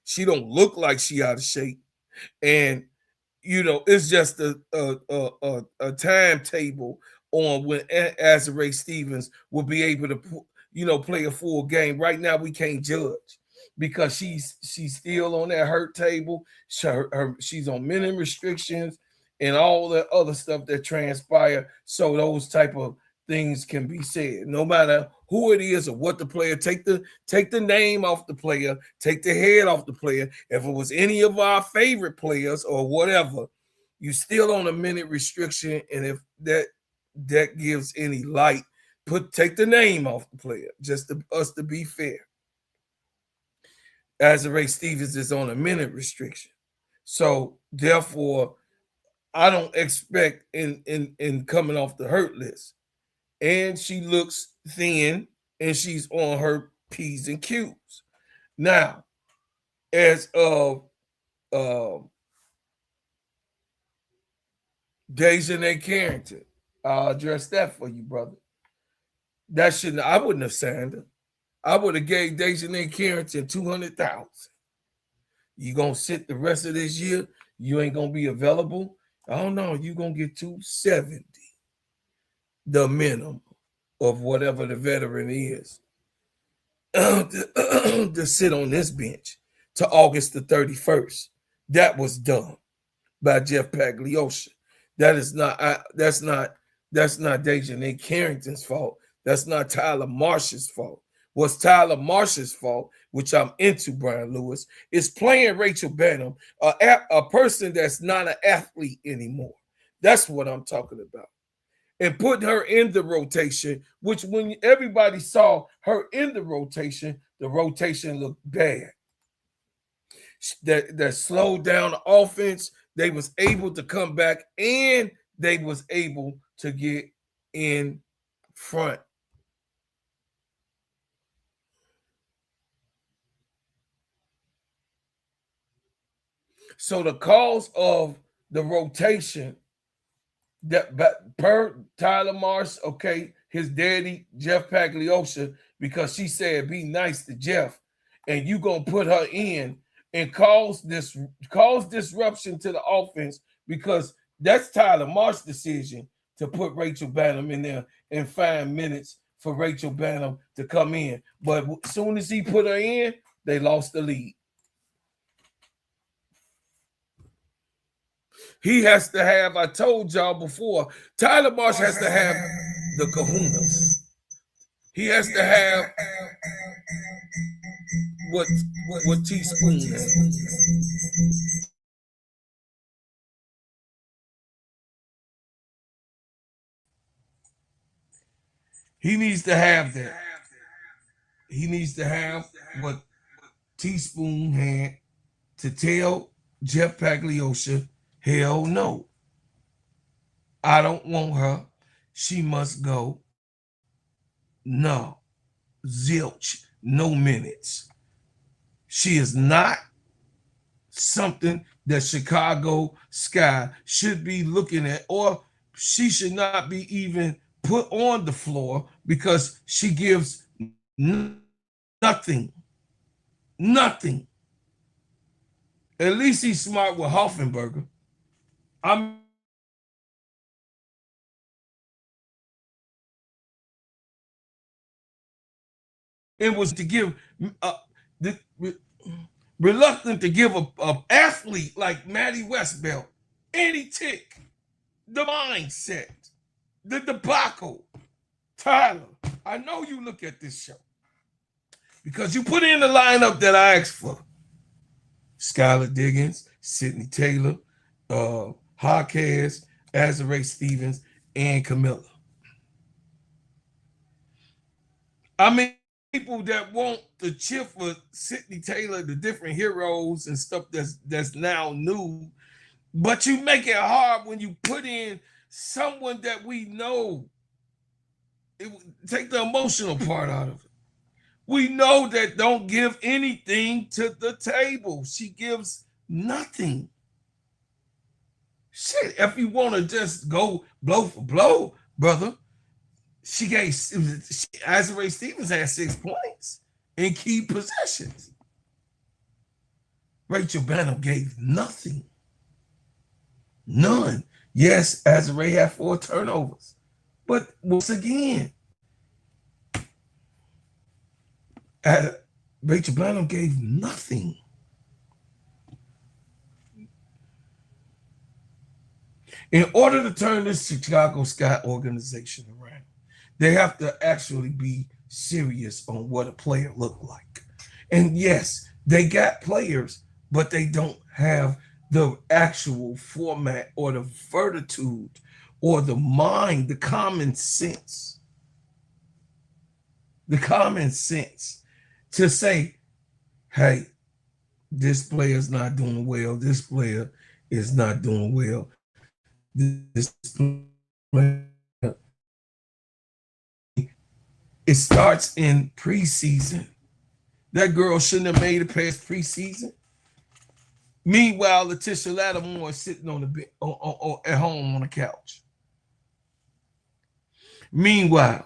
She don't look like she out of shape, and you know it's just a timetable on when Azurá Stevens will be able to play a full game. Right now we can't judge because she's still on that hurt table. She's on minute restrictions and all the other stuff that transpire. So those type of things can be said. No matter who it is or what the player, take the name off the player, take the head off the player. If it was any of our favorite players or whatever, you still on a minute restriction. And if that gives any light, take the name off the player, just us to be fair. Azurá Stevens is on a minute restriction. So therefore, I don't expect in coming off the hurt list. And she looks thin and she's on her P's and Q's. Now, as of Dejanay Carrington, I'll address that for you, brother. I wouldn't have signed her. I would have gave Dejanay Carrington $200,000. You gonna sit the rest of this year? You ain't gonna be available. Oh no, you gonna get $270, the minimum of whatever the veteran is, to sit on this bench to August the 31st. That was done by Jeff Pagliosha. That's not Dejanay Carrington's fault. That's not Tyler Marsh's fault. What's Tyler Marsh's fault, which I'm into, Brian Lewis, is playing Rachel Banham, a person that's not an athlete anymore. That's what I'm talking about. and put her in the rotation, which when everybody saw her in the rotation looked bad. That slowed down the offense. They was able to come back and they was able to get in front. So the cause of the rotation that per Tayler Marsh, okay, his daddy, Jeff Pagliosha, because she said be nice to Jeff, and you gonna put her in and cause disruption to the offense, because that's Tayler Marsh's decision to put Rachel Banham in there and 5 minutes for Rachel Banham to come in. But as soon as he put her in, they lost the lead. He has to have, I told y'all before, Tayler Marsh has to have the kahunas. He has to have what Teaspoon has. He needs to have that. He needs to have what Teaspoon had to tell Jeff Pagliosha, hell no. I don't want her. She must go. No. Zilch. No minutes. She is not something that Chicago Sky should be looking at, or she should not be even put on the floor, because she gives nothing. Nothing. At least he's smart with Hoffenberger. It was to give reluctant to give a athlete like Maddie Westbelt any tick. The mindset, the debacle. Tayler, I know you look at this show because you put in the lineup that I asked for. Skylar Diggins, Sydney Tayler, Jaquez, Azare Stevens, and Camilla. I mean, people that want to cheer for Sydney Tayler, the different heroes and stuff that's now new, but you make it hard when you put in someone that we know. Take the emotional part out of it. We know that don't give anything to the table. She gives nothing. Shit, if you want to just go blow for blow, brother, she gave Azare Stevens had 6 points in key possessions. Rachel Banham gave nothing. None. Yes, Azare had 4 turnovers. But once again, Rachel Banham gave nothing. In order to turn this Chicago Sky organization around, they have to actually be serious on what a player look like. And yes, they got players, but they don't have the actual format or the fortitude or the mind, the common sense. The common sense to say, hey, this player is not doing well. This player is not doing well. This player. It starts in preseason. That girl shouldn't have made it past preseason. Meanwhile, Letitia Lattimore is sitting on the bed, at home on the couch. Meanwhile,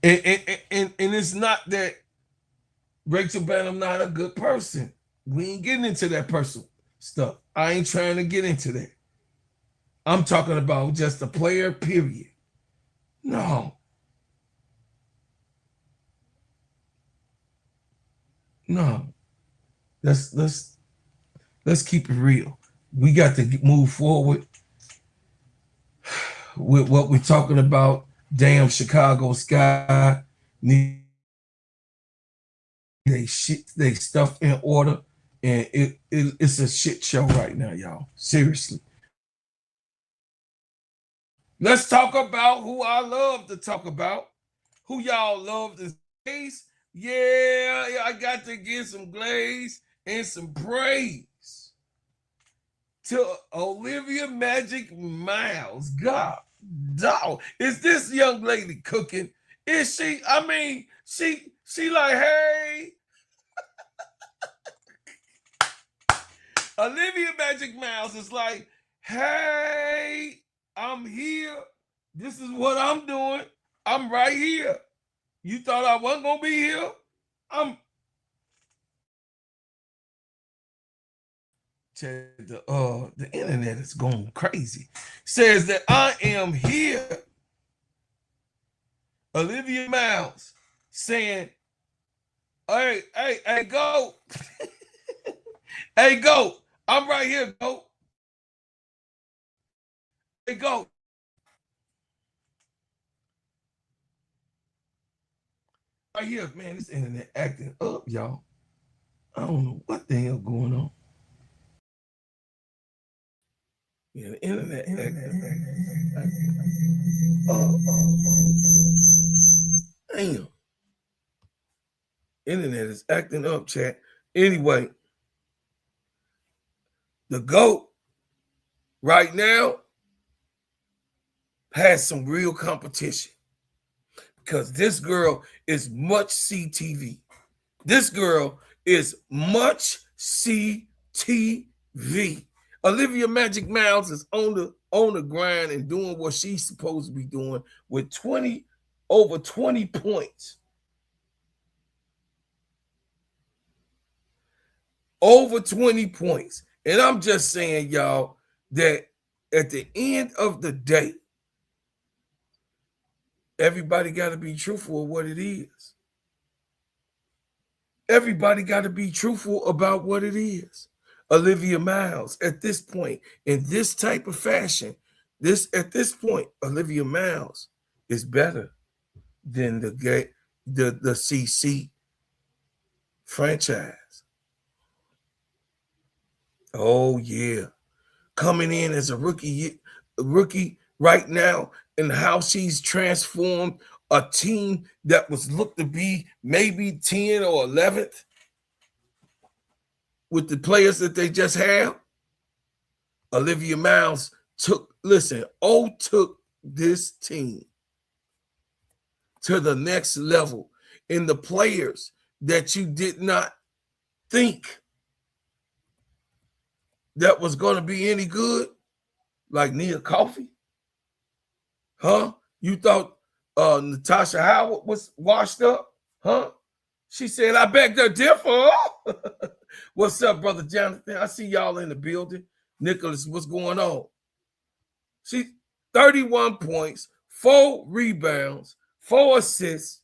and it's not that Rachel Banham not a good person. We ain't getting into that personal stuff. I ain't trying to get into that. I'm talking about just a player, period. No. No. Let's keep it real. We got to move forward with what we're talking about. Damn Chicago Sky need they stuff in order, and it's a shit show right now, y'all. Seriously. Let's talk about who I love to talk about. Who y'all love this case? Yeah, I got to give some glaze and some praise to Olivia Magic Miles. God, dog, is this young lady cooking? Is she? I mean, she like, hey. Olivia Magic Miles is like, hey, I'm here. This is what I'm doing. I'm right here. You thought I wasn't gonna be here? The internet is going crazy. Says that I am here. Olivia Miles saying, hey, go. Hey, go. I'm right here, go. Hey, go. Right here, man, this internet acting up, y'all. I don't know what the hell going on. Yeah, the internet damn. Internet is acting up, chat. Anyway, the GOAT right now has some real competition because this girl is much CTV. This girl is much CTV. Olivia Magic Miles is on the grind and doing what she's supposed to be doing with over 20 points. Over 20 points. And I'm just saying, y'all, that at the end of the day, everybody got to be truthful of what it is. Everybody got to be truthful about what it is. Olivia Miles, at this point, in this type of fashion, at this point, Olivia Miles is better than the CC franchise. Oh yeah, coming in as a rookie right now, and how she's transformed a team that was looked to be maybe 10 or 11th with the players that they just have. Olivia Miles took this team to the next level in the players that you did not think that was going to be any good, like Nia Coffey. Huh? You thought Natasha Howard was washed up? Huh? She said, I beg to differ. What's up, Brother Jonathan? I see y'all in the building. Nicholas, what's going on? She 31 points, 4 rebounds, 4 assists.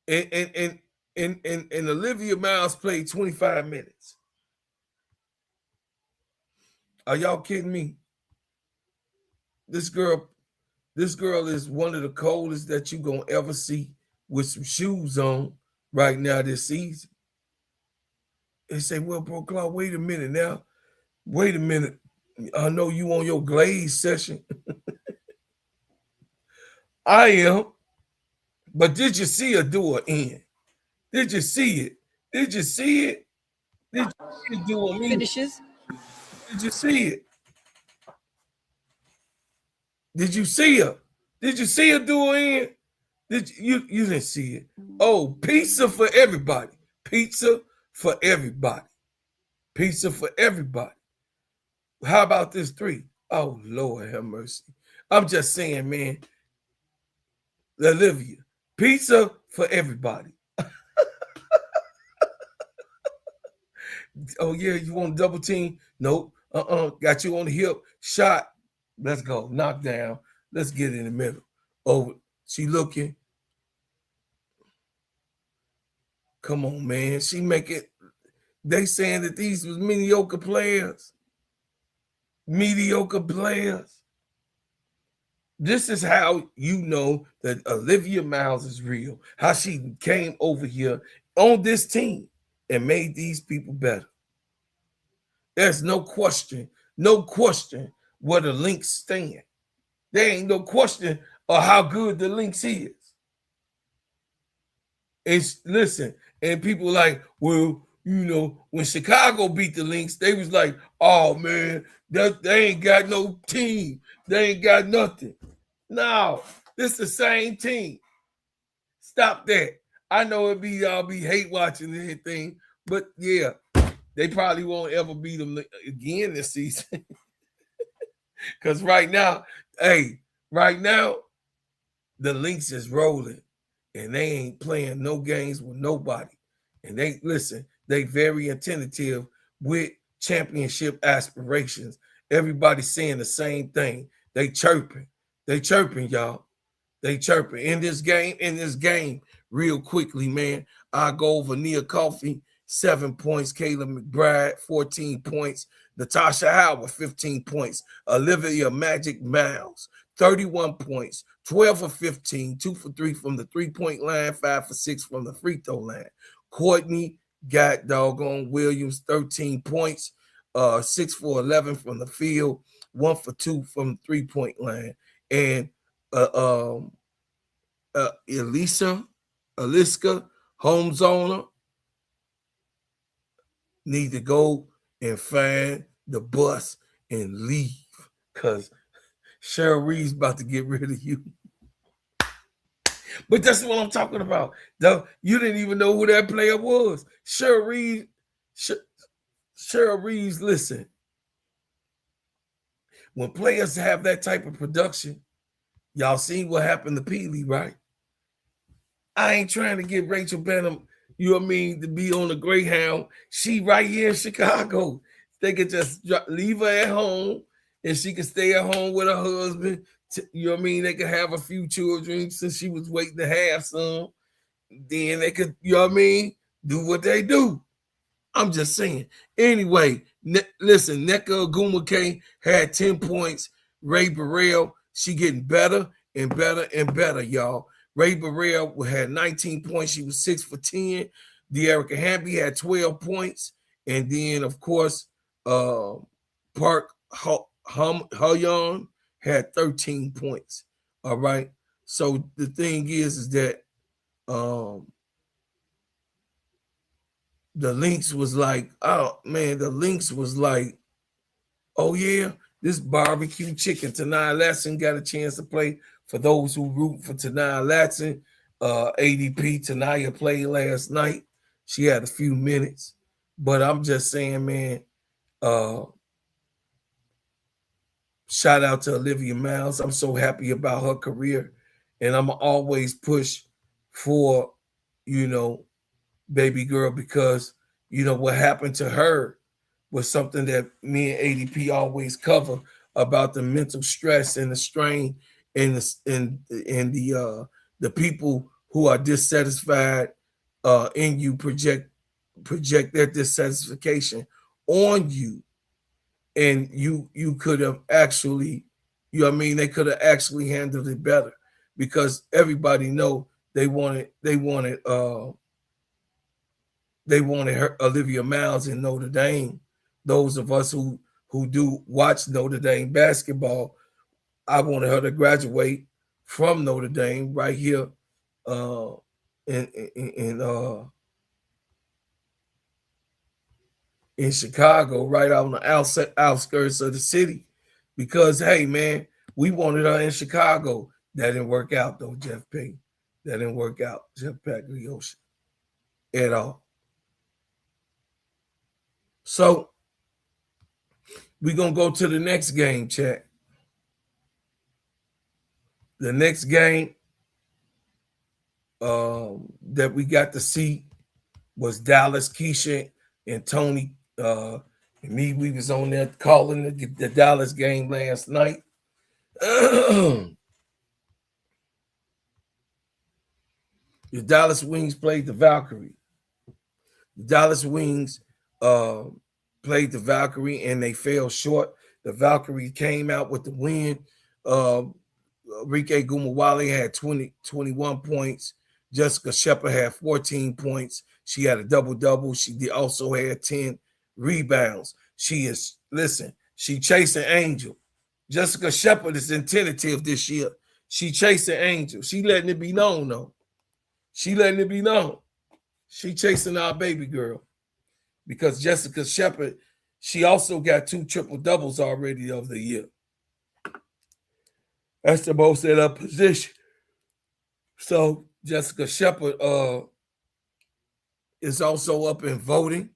And Olivia Miles played 25 minutes. Are y'all kidding me? This girl is one of the coldest that you're going to ever see with some shoes on right now this season. They say, well, bro, Claude, wait a minute now. Wait a minute. I know you on your glaze session. I am. But did you see her do an end? Did you see it? Did you see it? Did you see it do a finishes? Did you see it? Did you see her? Did you see her do an end? You didn't see it? Oh, pizza for everybody. Pizza for everybody. Pizza for everybody. How about this 3? Oh, Lord have mercy. I'm just saying, man. Olivia, pizza for everybody. Oh, yeah, you want double team? Nope. Got you on the hip. Shot. Let's go. Knock down. Let's get in the middle. Over. She looking. Come on, man. She make it. They saying that these was mediocre players. Mediocre players. This is how you know that Olivia Miles is real. How she came over here on this team and made these people better. There's no question where the Lynx stand. There ain't no question of how good the Lynx is. It's listen, and people like, well, you know, when Chicago beat the Lynx, they was like, oh man, they ain't got no team. They ain't got nothing. No, this the same team. Stop that. I know y'all be hate watching anything, but yeah, they probably won't ever beat them again this season. Because right now, the Lynx is rolling and they ain't playing no games with nobody. And they very attentive with championship aspirations. Everybody's saying the same thing. They chirping, y'all. They chirping in this game, real quickly, man. I go over Nia Coffey, 7 points. Kayla McBride, 14 points. Natasha Howard, 15 points. Olivia Magic Miles, 31 points. 12 for 15, 2 for 3 from the 3-point line, 5 for 6 from the free throw line. Courtney got doggone Williams, 13 points, 6 for 11 from the field, 1 for 2 from the 3-point line. And Aliska, Holmes owner, need to go and find the bus and leave because Cheryl Ree's about to get rid of you. But that's what I'm talking about. You didn't even know who that player was. Cheryl Ree's, listen. When players have that type of production, y'all seen what happened to Peely, right? I ain't trying to get Rachel Benham, you know what I mean, to be on the Greyhound. She right here in Chicago. They could just leave her at home and she could stay at home with her husband. You know what I mean? They could have a few children since she was waiting to have some. Then they could, you know what I mean, do what they do. I'm just saying. Anyway, listen, Nneka Ogwumike had 10 points. Ray Burrell, she getting better and better and better, y'all. Ray Burrell had 19 points. She was 6 for 10. De'Erica Hamby had 12 points. And then, of course, Park Huyon had 13 points. All right. So the thing is that the Lynx was like, oh yeah, this barbecue chicken. Tanaya Latson got a chance to play. For those who root for Tanaya Latson, ADP, Tanaya played last night. She had a few minutes. But I'm just saying, man, shout out to Olivia Miles. I'm so happy about her career. And I'm always push for, baby girl, because, what happened to her was something that me and ADP always cover about the mental stress and the strain and the people who are dissatisfied in you project their dissatisfaction on you. And you could have actually, they could have actually handled it better because everybody know they wanted her, Olivia Miles in Notre Dame. Those of us who do watch Notre Dame basketball, I wanted her to graduate from Notre Dame right here in Chicago, right out on the outskirts of the city. Because, hey, man, we wanted her in Chicago. That didn't work out, though, Jeff Payne. That didn't work out, Jeff Pagliosha, at all. So we're going to go to the next game, chat. The next game that we got to see was Dallas. Keisha and Tony and me, we was on there calling the Dallas game last night. The Dallas Wings played the Valkyrie. The Dallas Wings played the Valkyrie and they fell short. The Valkyrie came out with the win. Rike Gumawale had 21 points. Jessica Shepard had 14 points. She had a double-double. She also had 10 rebounds. She chasing Angel. Jessica Shepard is tentative this year. She chasing Angel. She letting it be known, though. She letting it be known. She chasing our baby girl. Because Jessica Shepard, she also got 2 triple-doubles already of the year. That's the most at her position. So Jessica Shepard is also up in voting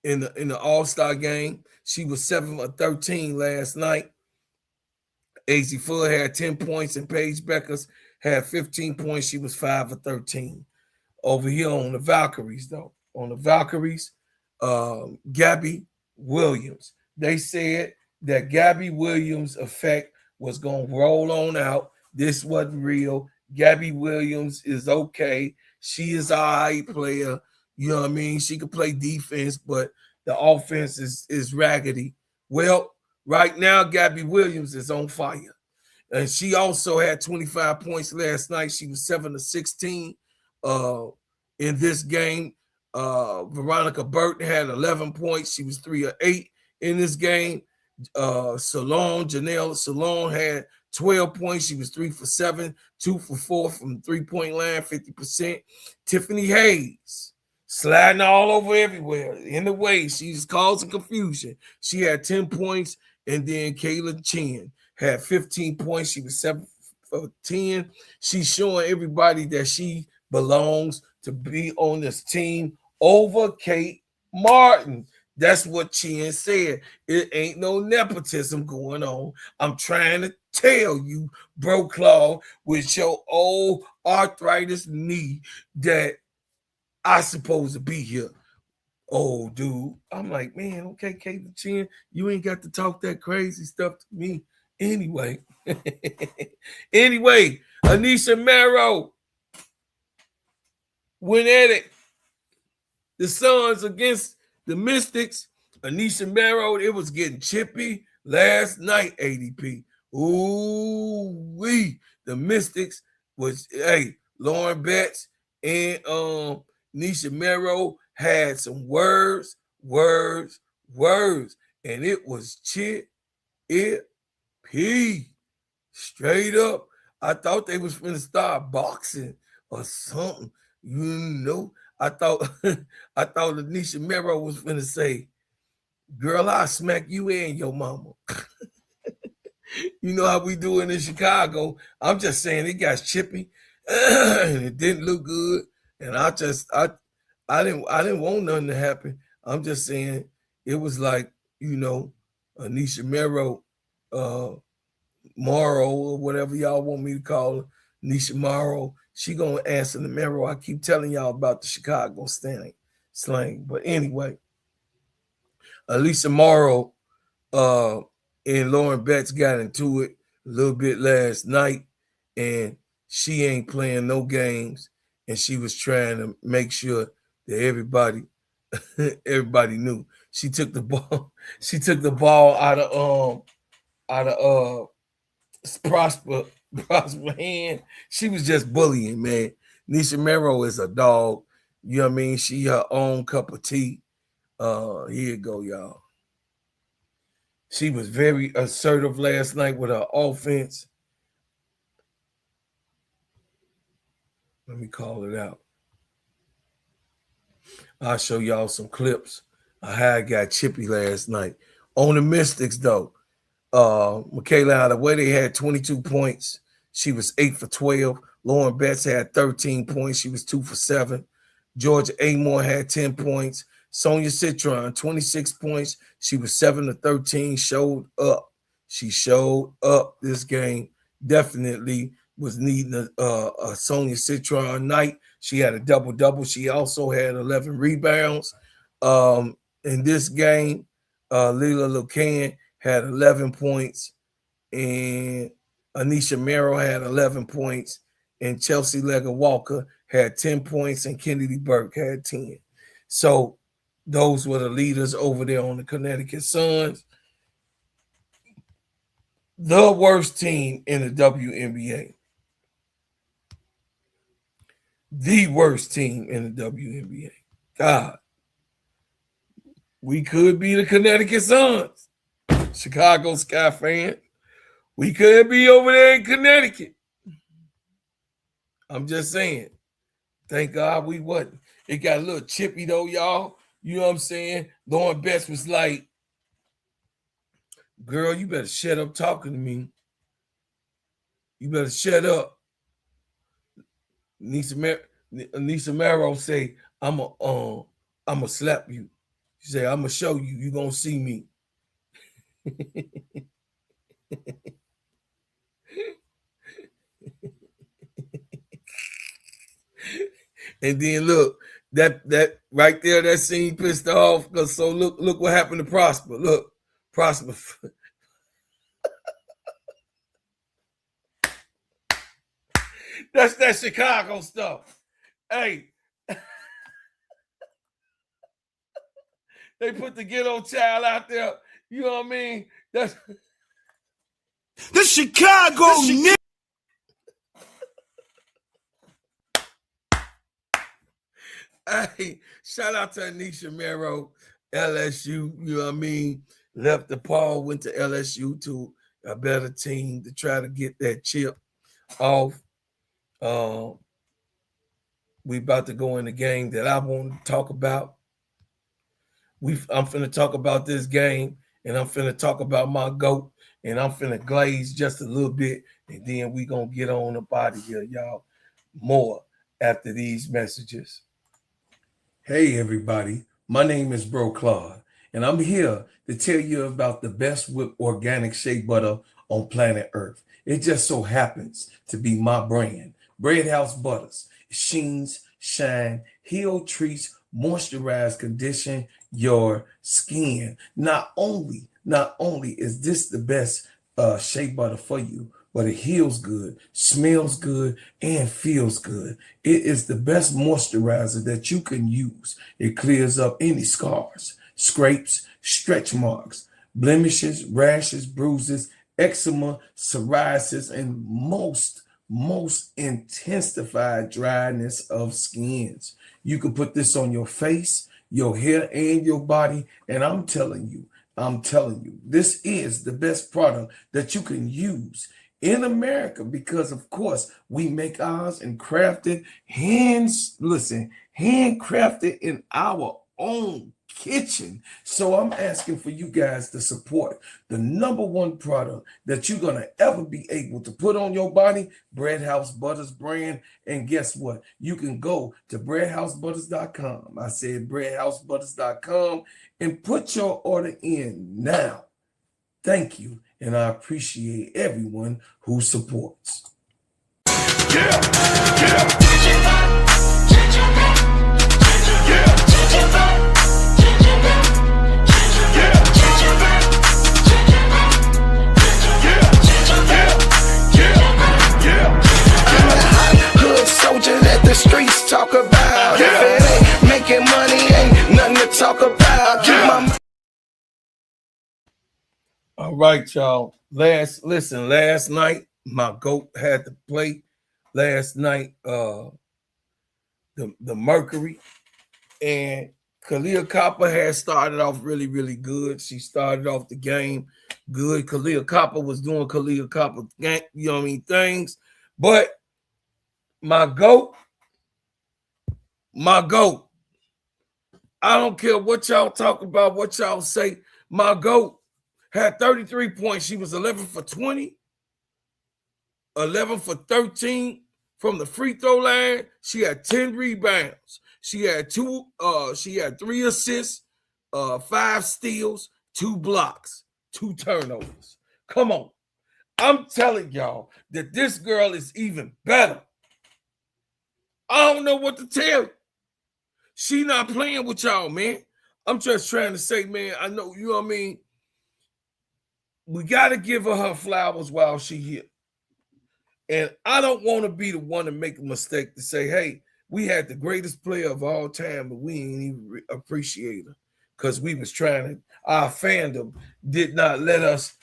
in the All-Star game. She was 7 of 13 last night. AZ Fuller had 10 points and Paige Beckers had 15 points. She was 5 of 13. Over here on the Valkyries, though. On the Valkyries, Gabby Williams. They said that Gabby Williams' effect was going to roll on out. This wasn't real. Gabby Williams is okay. She is an all right player. You know what I mean? She could play defense, but the offense is raggedy. Well, right now, Gabby Williams is on fire. And she also had 25 points last night. She was 7 of 16 in this game. Veronica Burton had 11 points. She was 3 of 8 in this game. Janelle Salone had 12 points. She was 3 for 7, 2 for 4 from the 3-point line, 50%. Tiffany Hayes, sliding all over everywhere. In the way, she's causing confusion. She had 10 points, and then Kayla Chen had 15 points. She was 7 for 10. She's showing everybody that she belongs to be on this team over Kate Martin. That's what Chen said. It ain't no nepotism going on. I'm trying to tell you, bro Claw, with your old arthritis knee, that I supposed to be here. Oh, dude. I'm like, man, okay, Kate Chen, you ain't got to talk that crazy stuff to me anyway. Anyway, Anisha Marrow went at it. The Suns against the Mystics. Anisha Marrow, it was getting chippy last night, ADP. Ooh-wee. The Mystics was, Lauren Betts and Anisha Marrow had some words, and it was chippy. Straight up. I thought they was finna start boxing or something. You know, I thought Anisha Marrow was finna say, girl, I'll smack you and your mama. You know how we do it in Chicago. I'm just saying it got chippy and it didn't look good. And I didn't want nothing to happen. I'm just saying it was like, you know, Anisha Marrow, Morrow, or whatever y'all want me to call her, Anisha Morrow, she gonna answer the Marrow. I keep telling y'all about the Chicago slang. But anyway, Anisha Morrow and Lauren Betts got into it a little bit last night, and she ain't playing no games, and she was trying to make sure that everybody knew. She took the ball out of Prosper hand. She was just bullying, man. Anisha Marrow is a dog. You know what I mean? She her own cup of tea. Here you go, y'all. She was very assertive last night with her offense. Let me call it out. I'll show y'all some clips of how I got chippy last night. On the Mystics, though, Michaela Hadaway had 22 points. She was 8 for 12. Lauren Betts had 13 points. She was 2 for 7. Georgia Amore had 10 points. Sonia Citron, 26 points. She was 7 to 13, showed up. She showed up this game. Definitely was needing a Sonia Citron night. She had a double-double. She also had 11 rebounds. In this game, Lila Lucan had 11 points, and Anisha Marrow had 11 points, and Chelsea Legger Walker had 10 points, and Kennedy Burke had 10. So those were the leaders over there on the Connecticut Suns. The worst team in the WNBA. The worst team in the WNBA. God. We could be the Connecticut Suns. Chicago Sky fan. We could be over there in Connecticut. I'm just saying. Thank God we wasn't. It got a little chippy though, y'all. You know what I'm saying? Lauren Best was like, girl, you better shut up talking to me. You better shut up. Nisa Marrow say, I'ma slap you. She say, I'ma show you. You gonna see me. And then look, that right there, that scene pissed her off. Cause so look what happened to Prosper. Look, Prosper. That's that Chicago stuff. Hey, they put the ghetto child out there. You know what I mean? That's The Chicago nigga. Hey, shout out to Anisha Mero, LSU. You know what I mean? Left DePaul, went to LSU to a better team to try to get that chip off. We about to go in the game that I want to talk about. I'm finna talk about this game, and I'm finna talk about my GOAT, and I'm finna glaze just a little bit, and then we gonna get on up out of here, y'all. More after these messages. Hey everybody, my name is Bro Claude, and I'm here to tell you about the best whipped organic shea butter on planet Earth. It just so happens to be my brand, Bread House Butters. It sheens, shine, heal, treats, moisturize, condition your skin. Not only is this the best shea butter for you, but it heals good, smells good, and feels good. It is the best moisturizer that you can use. It clears up any scars, scrapes, stretch marks, blemishes, rashes, bruises, eczema, psoriasis, and most intensified dryness of skins. You can put this on your face, your hair, and your body, and I'm telling you, this is the best product that you can use in America, because of course we make ours and crafted handcrafted in our own kitchen. So I'm asking for you guys to support the #1 product that you're gonna ever be able to put on your body, Bread House Butters brand. And guess what? You can go to breadhousebutters.com. I said breadhousebutters.com and put your order in now. Thank you, and I appreciate everyone who supports. Hood soldier that the streets talk about. If it ain't making money, ain't nothing to talk about. Keep my All right, y'all. Last night my GOAT had to play. Last night, the Mercury, and Kalia Copper had started off really, really good. She started off the game good. Kalia Copper was doing Kalia Copper, you know what I mean, things. But my GOAT, I don't care what y'all talk about, what y'all say. My GOAT had 33 points. She was 11 for 20, 11 for 13 from the free throw line. She had 10 rebounds. She had 3 assists, 5 steals, 2 blocks, 2 turnovers. Come on. I'm telling y'all that this girl is even better. I don't know what to tell you. She not playing with y'all, man. I'm just trying to say, man, I know, you know what I mean? We got to give her flowers while she here. And I don't want to be the one to make a mistake to say, hey, we had the greatest player of all time, but we ain't even appreciate her because we was trying to, our fandom did not let us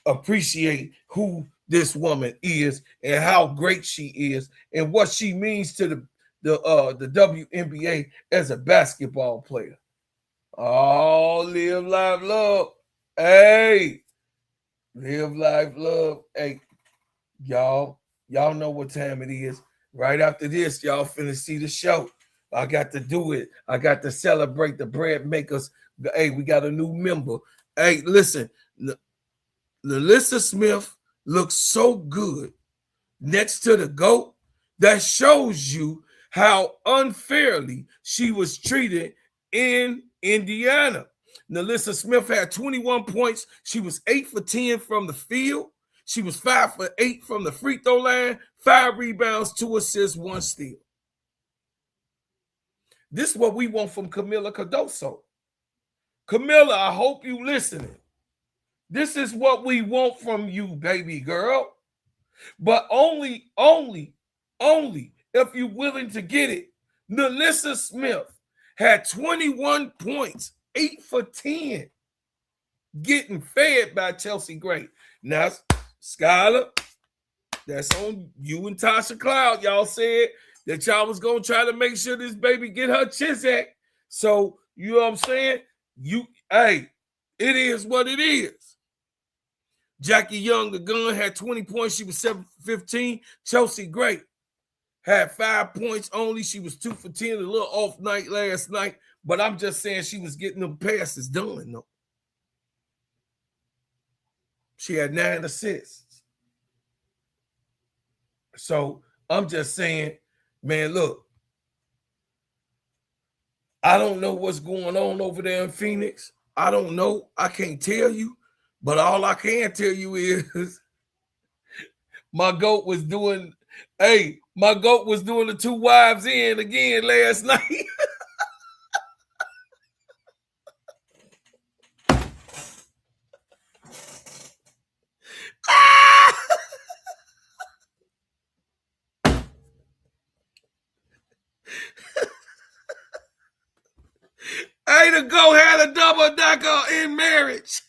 appreciate who this woman is and how great she is and what she means to the WNBA as a basketball player. Oh, live, laugh, love. Hey, Live life, love. Hey, y'all know what time it is. Right after this, y'all finna see the show. I got to do it. I got to celebrate the bread makers. Hey, we got a new member. Hey, listen, Lalissa Smith looks so good next to the GOAT. That shows you how unfairly she was treated in Indiana. Lalissa Smith had 21 points. She was 8 for 10 from the field. She was 5 for 8 from the free throw line, 5 rebounds, 2 assists, 1 steal. This is what we want from Camila Cardoso. Camila, I hope you listening. This is what we want from you, baby girl. But only if you're willing to get it. Lalissa Smith had 21 points, 8 for 10, getting fed by Chelsea Gray. Now, Skylar, that's on you and Tasha Cloud. Y'all said that y'all was going to try to make sure this baby get her Chizak. So, you know what I'm saying? Hey, it is what it is. Jackie Young, the gun, had 20 points. She was 7 for 15. Chelsea Gray had 5 points only. She was 2 for 10, a little off night last night. But I'm just saying she was getting them passes done, though. She had 9 assists. So I'm just saying, man, look, I don't know what's going on over there in Phoenix. I don't know. I can't tell you. But all I can tell you is my GOAT was doing the 2 wives in again last night. Hey, the GOAT had a double decker in marriage.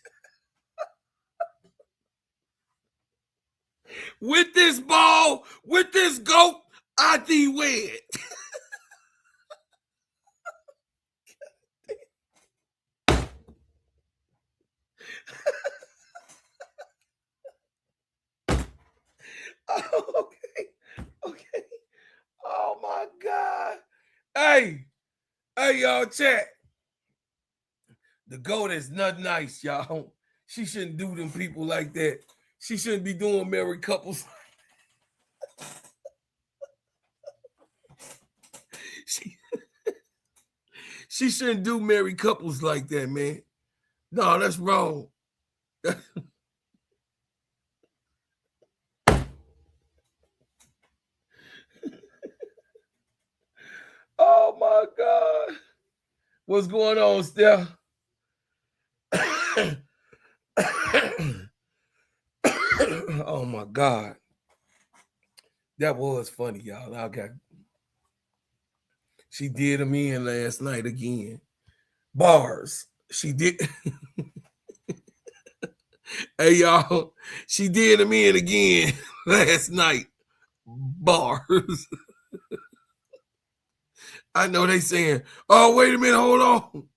With this ball, with this GOAT, I de-wed. Okay. Oh my God. Hey, y'all, chat. The GOAT is not nice, y'all. She shouldn't do them people like that. She shouldn't be doing married couples. She shouldn't do married couples like that, man. No, that's wrong. Oh my God. What's going on, Steph? Oh my God. That was funny, y'all. She did him in last night again. Bars. She did. Hey, y'all. She did him in again last night. Bars. I know they saying, oh, wait a minute, hold on.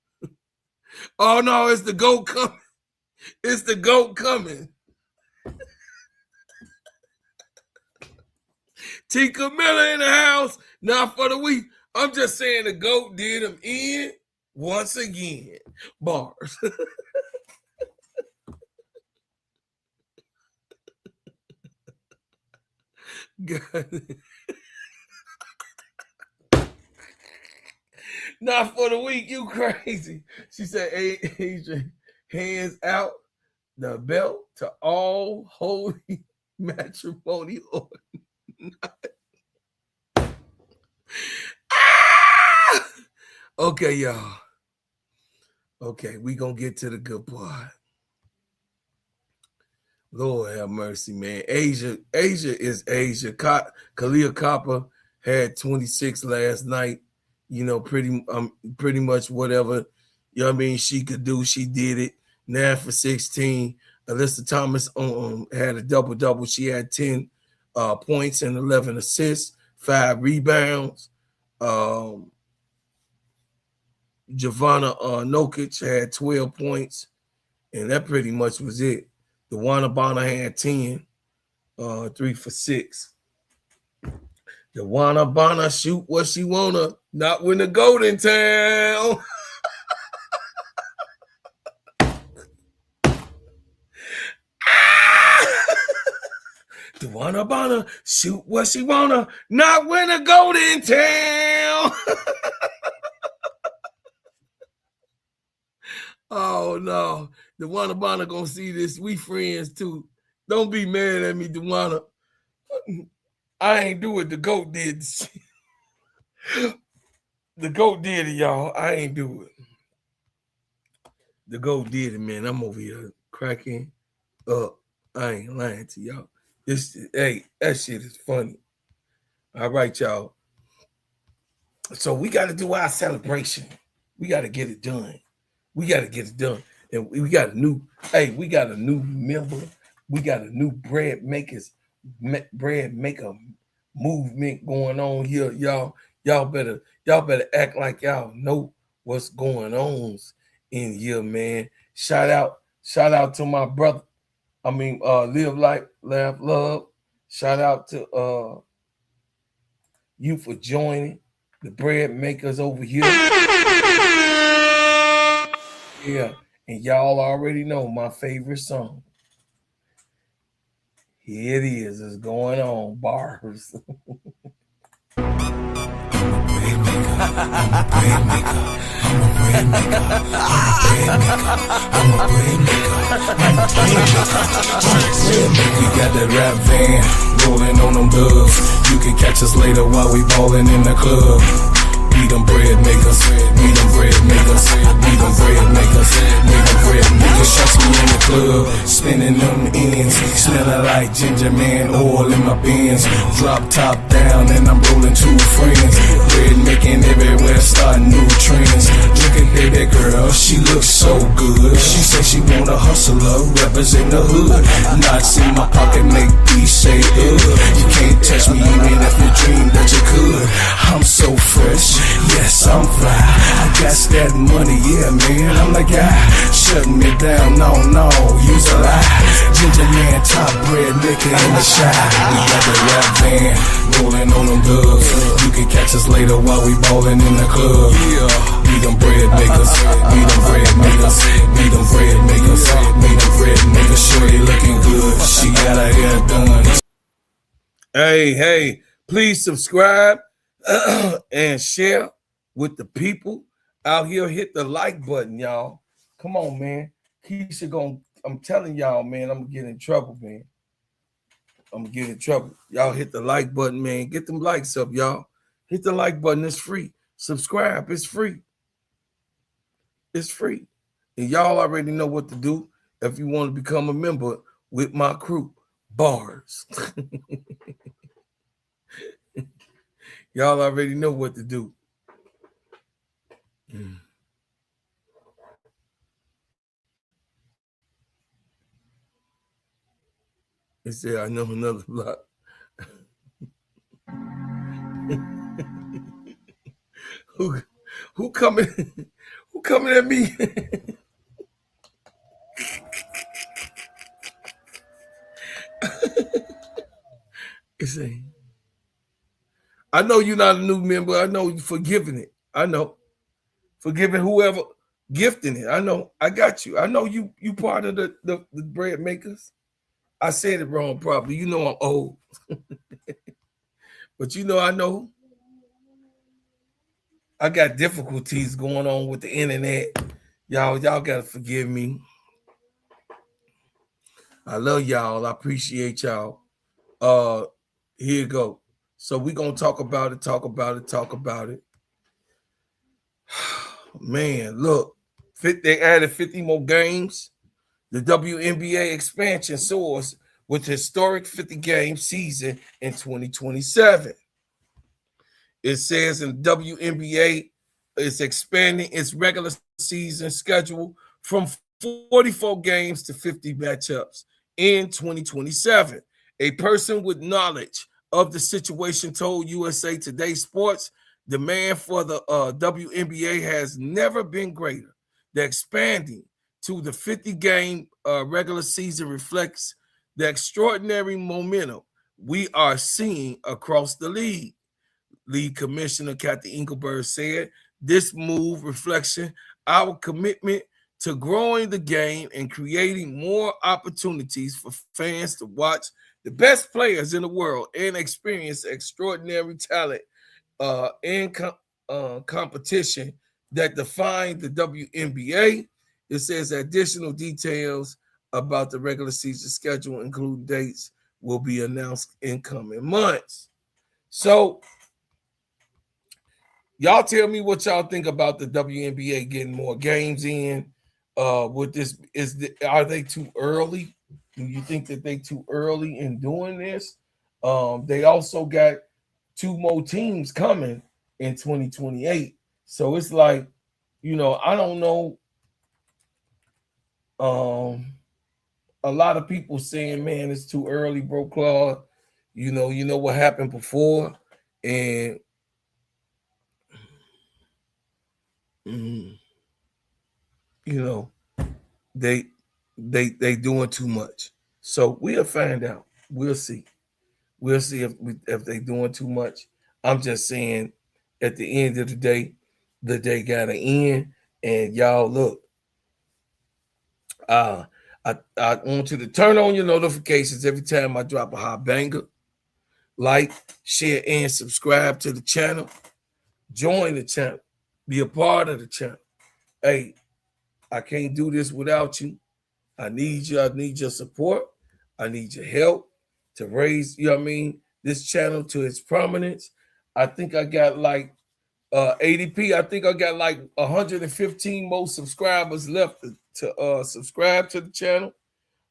Oh, no, it's the GOAT coming. It's the GOAT coming. T. Camilla in the house. Not for the week. I'm just saying the GOAT did him in once again. Bars. God. Not for the week, you crazy. She said, Adrian, hands out the belt to all holy matrimony or not. Okay, y'all. Okay, we gonna get to the good part. Lord have mercy, man. Asia is Asia. Kalia Copper had 26 last night. You know, pretty much whatever, you know what I mean, she could do, she did it. 9 for 16. Alyssa Thomas had a double-double. She had 10 points and 11 assists, 5 rebounds. Giovanna Nokic had 12 points, and that pretty much was it. DeWanna had 10, 3 for 6. DeWanna shoot what she wanna, not when the goat in town. DeWanna shoot what she wanna, not when the goat in town. Oh no, DeWanna gonna see this. We friends too. Don't be mad at me, DeWanna. I ain't do it. The goat did. The goat did it, y'all. I ain't do it. The goat did it, man. I'm over here cracking up. I ain't lying to y'all. Hey, that shit is funny. All right, y'all. So we got to do our celebration. We got to get it done. We got to get it done. And we got a new member. We got a new bread maker movement going on here, y'all. Y'all better act like y'all know what's going on in here, man. Shout out to my brother. Live Life, Laugh, Love. Shout out to you for joining the bread makers over here. Yeah, and y'all already know my favorite song. Here it is. It's going on, bars. We got that rap van rolling on them dubs. You can catch us later while we ballin' in the club. We them bread makers, we them bread makers, we them bread makers, we them bread makers. Shots me in the club, spinning them ends, smelling like ginger man oil in my bins. Drop top down and I'm rolling 2 friends. Bread making everywhere, starting new trends. Look at baby girl, she looks so good. She said she want a hustler, represent the hood. Knots in my pocket make peace say You can't touch me even if you dream that you could. I'm so fresh. Yes, I'm fly. I got that money, yeah, man. I'm the guy. Shutting me down, no, use a lie. Ginger man, top bread maker in the shop. We got the rap van rolling on them dubs. You can catch us later while we ballin' in the club. Yeah, we them bread makers, we them bread makers, we them bread makers, we them bread makers. Shorty looking good. She got her hair done. Hey, please subscribe and share with the people out here. Hit the like button, y'all. Come on, man. Keisha I'm telling y'all, man, I'm gonna get in trouble, man. I'm gonna get in trouble. Y'all hit the like button, man. Get them likes up, y'all. Hit the like button. It's free. Subscribe. It's free. It's free. And y'all already know what to do if you want to become a member with my crew. Bars. Y'all already know what to do. They say I know another block. Who coming at me? I know you're not a new member. I know you forgiving it. I know. Forgiving whoever gifting it. I know. I got you. I know you part of the bread makers. I said it wrong probably. You know I'm old. But you know I know. I got difficulties going on with the internet. Y'all gotta forgive me. I love y'all. I appreciate y'all. Here you go. So we're gonna talk about it. Man, look, they added 50 more games. The WNBA expansion soars with historic 50-game season in 2027. It says in WNBA is expanding its regular season schedule from 44 games to 50 matchups in 2027. A person with knowledge of the situation told USA Today Sports, demand for the WNBA has never been greater. The expanding to the 50-game regular season reflects the extraordinary momentum we are seeing across the league. League Commissioner Kathy Engelberg said, this move reflects our commitment to growing the game and creating more opportunities for fans to watch the best players in the world and experience extraordinary talent and competition that define the WNBA. It says additional details about the regular season schedule, including dates, will be announced in coming months. So, y'all tell me what y'all think about the WNBA getting more games in. With this, are they too early? Do you think that they too early in doing this? They also got 2 more teams coming in 2028. So it's like, you know, I don't know. A lot of people saying, man, it's too early, bro, Claude. You know what happened before, and you know, they doing too much. So we'll find out. We'll see. We'll see if they doing too much. I'm just saying, at the end of the day gotta end. And y'all, look, I want you to turn on your notifications every time I drop a hot banger. Like, share, and subscribe to the channel. Join the channel. Be a part of the channel. Hey, I can't do this without you. I need you. I need your support. I need your help to raise, this channel to its prominence. I think I got like ADP. I think I got like 115 more subscribers left to subscribe to the channel.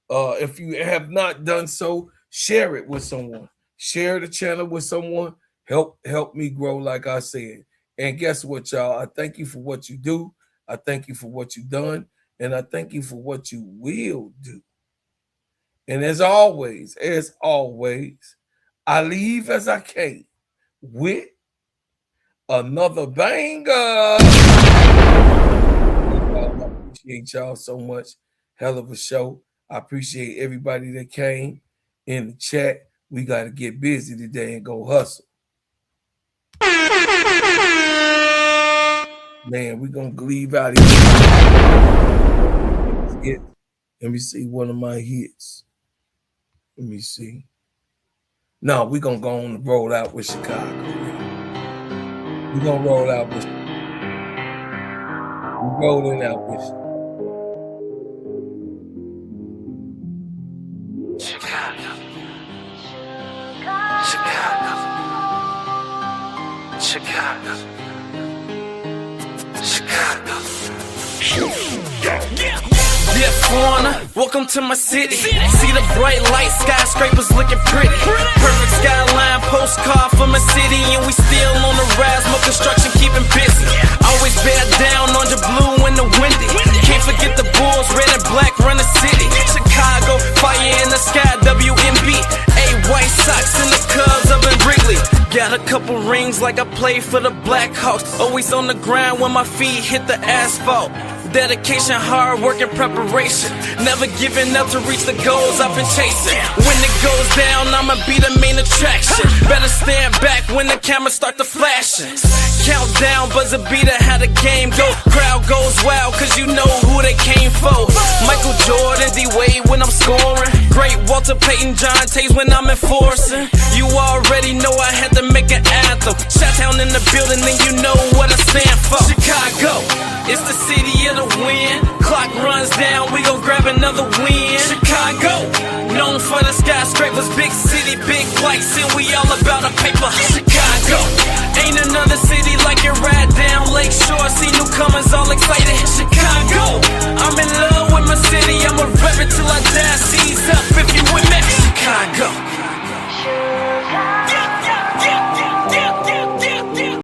If you have not done so, share it with someone. Share the channel with someone. Help me grow, like I said. And guess what, y'all? I thank you for what you do. I thank you for what you've done. And I thank you for what you will do. And as always, I leave as I came with another banger. I appreciate y'all so much. Hell of a show. I appreciate everybody that came in the chat. We got to get busy today and go hustle. Man, we're going to leave out here. Let me see one of my hits. Let me see. No, we're going to go on and roll out with Chicago. We're going to roll out with We're rolling out with Chicago. Chicago. Chicago. Chicago. Yeah, foreigner, welcome to my city. See the bright light, skyscrapers looking pretty. Perfect skyline, postcard from a city, and we still on the rise, more construction keeping busy. Always bear down on the blue and the windy. Can't forget the Bulls, red and black run the city. Chicago, fire in the sky, WNB. White Sox and the Cubs up in Wrigley. Got a couple rings like I play for the Blackhawks. Always on the ground when my feet hit the asphalt. Dedication, hard work, and preparation. Never giving up to reach the goals I've been chasing. When it goes down, I'ma be the main attraction. Better stand back when the cameras start to flashing. Countdown, buzzer beater, how the game go. Crowd goes wild, cause you know who they came for. Michael Jordan, D-Wade when I'm scoring. Great Walter Payton, John Tays when I'm enforcing. You already know I had to make an anthem. Shot-town in the building, and you know what I stand for. Chicago, it's the city of the win. Clock runs down, we gon' grab another win. Chicago, known for the skyscrapers, big city, big lights, and we all about a paper. Chicago, ain't another city like it right down Lakeshore. See newcomers all excited. Chicago.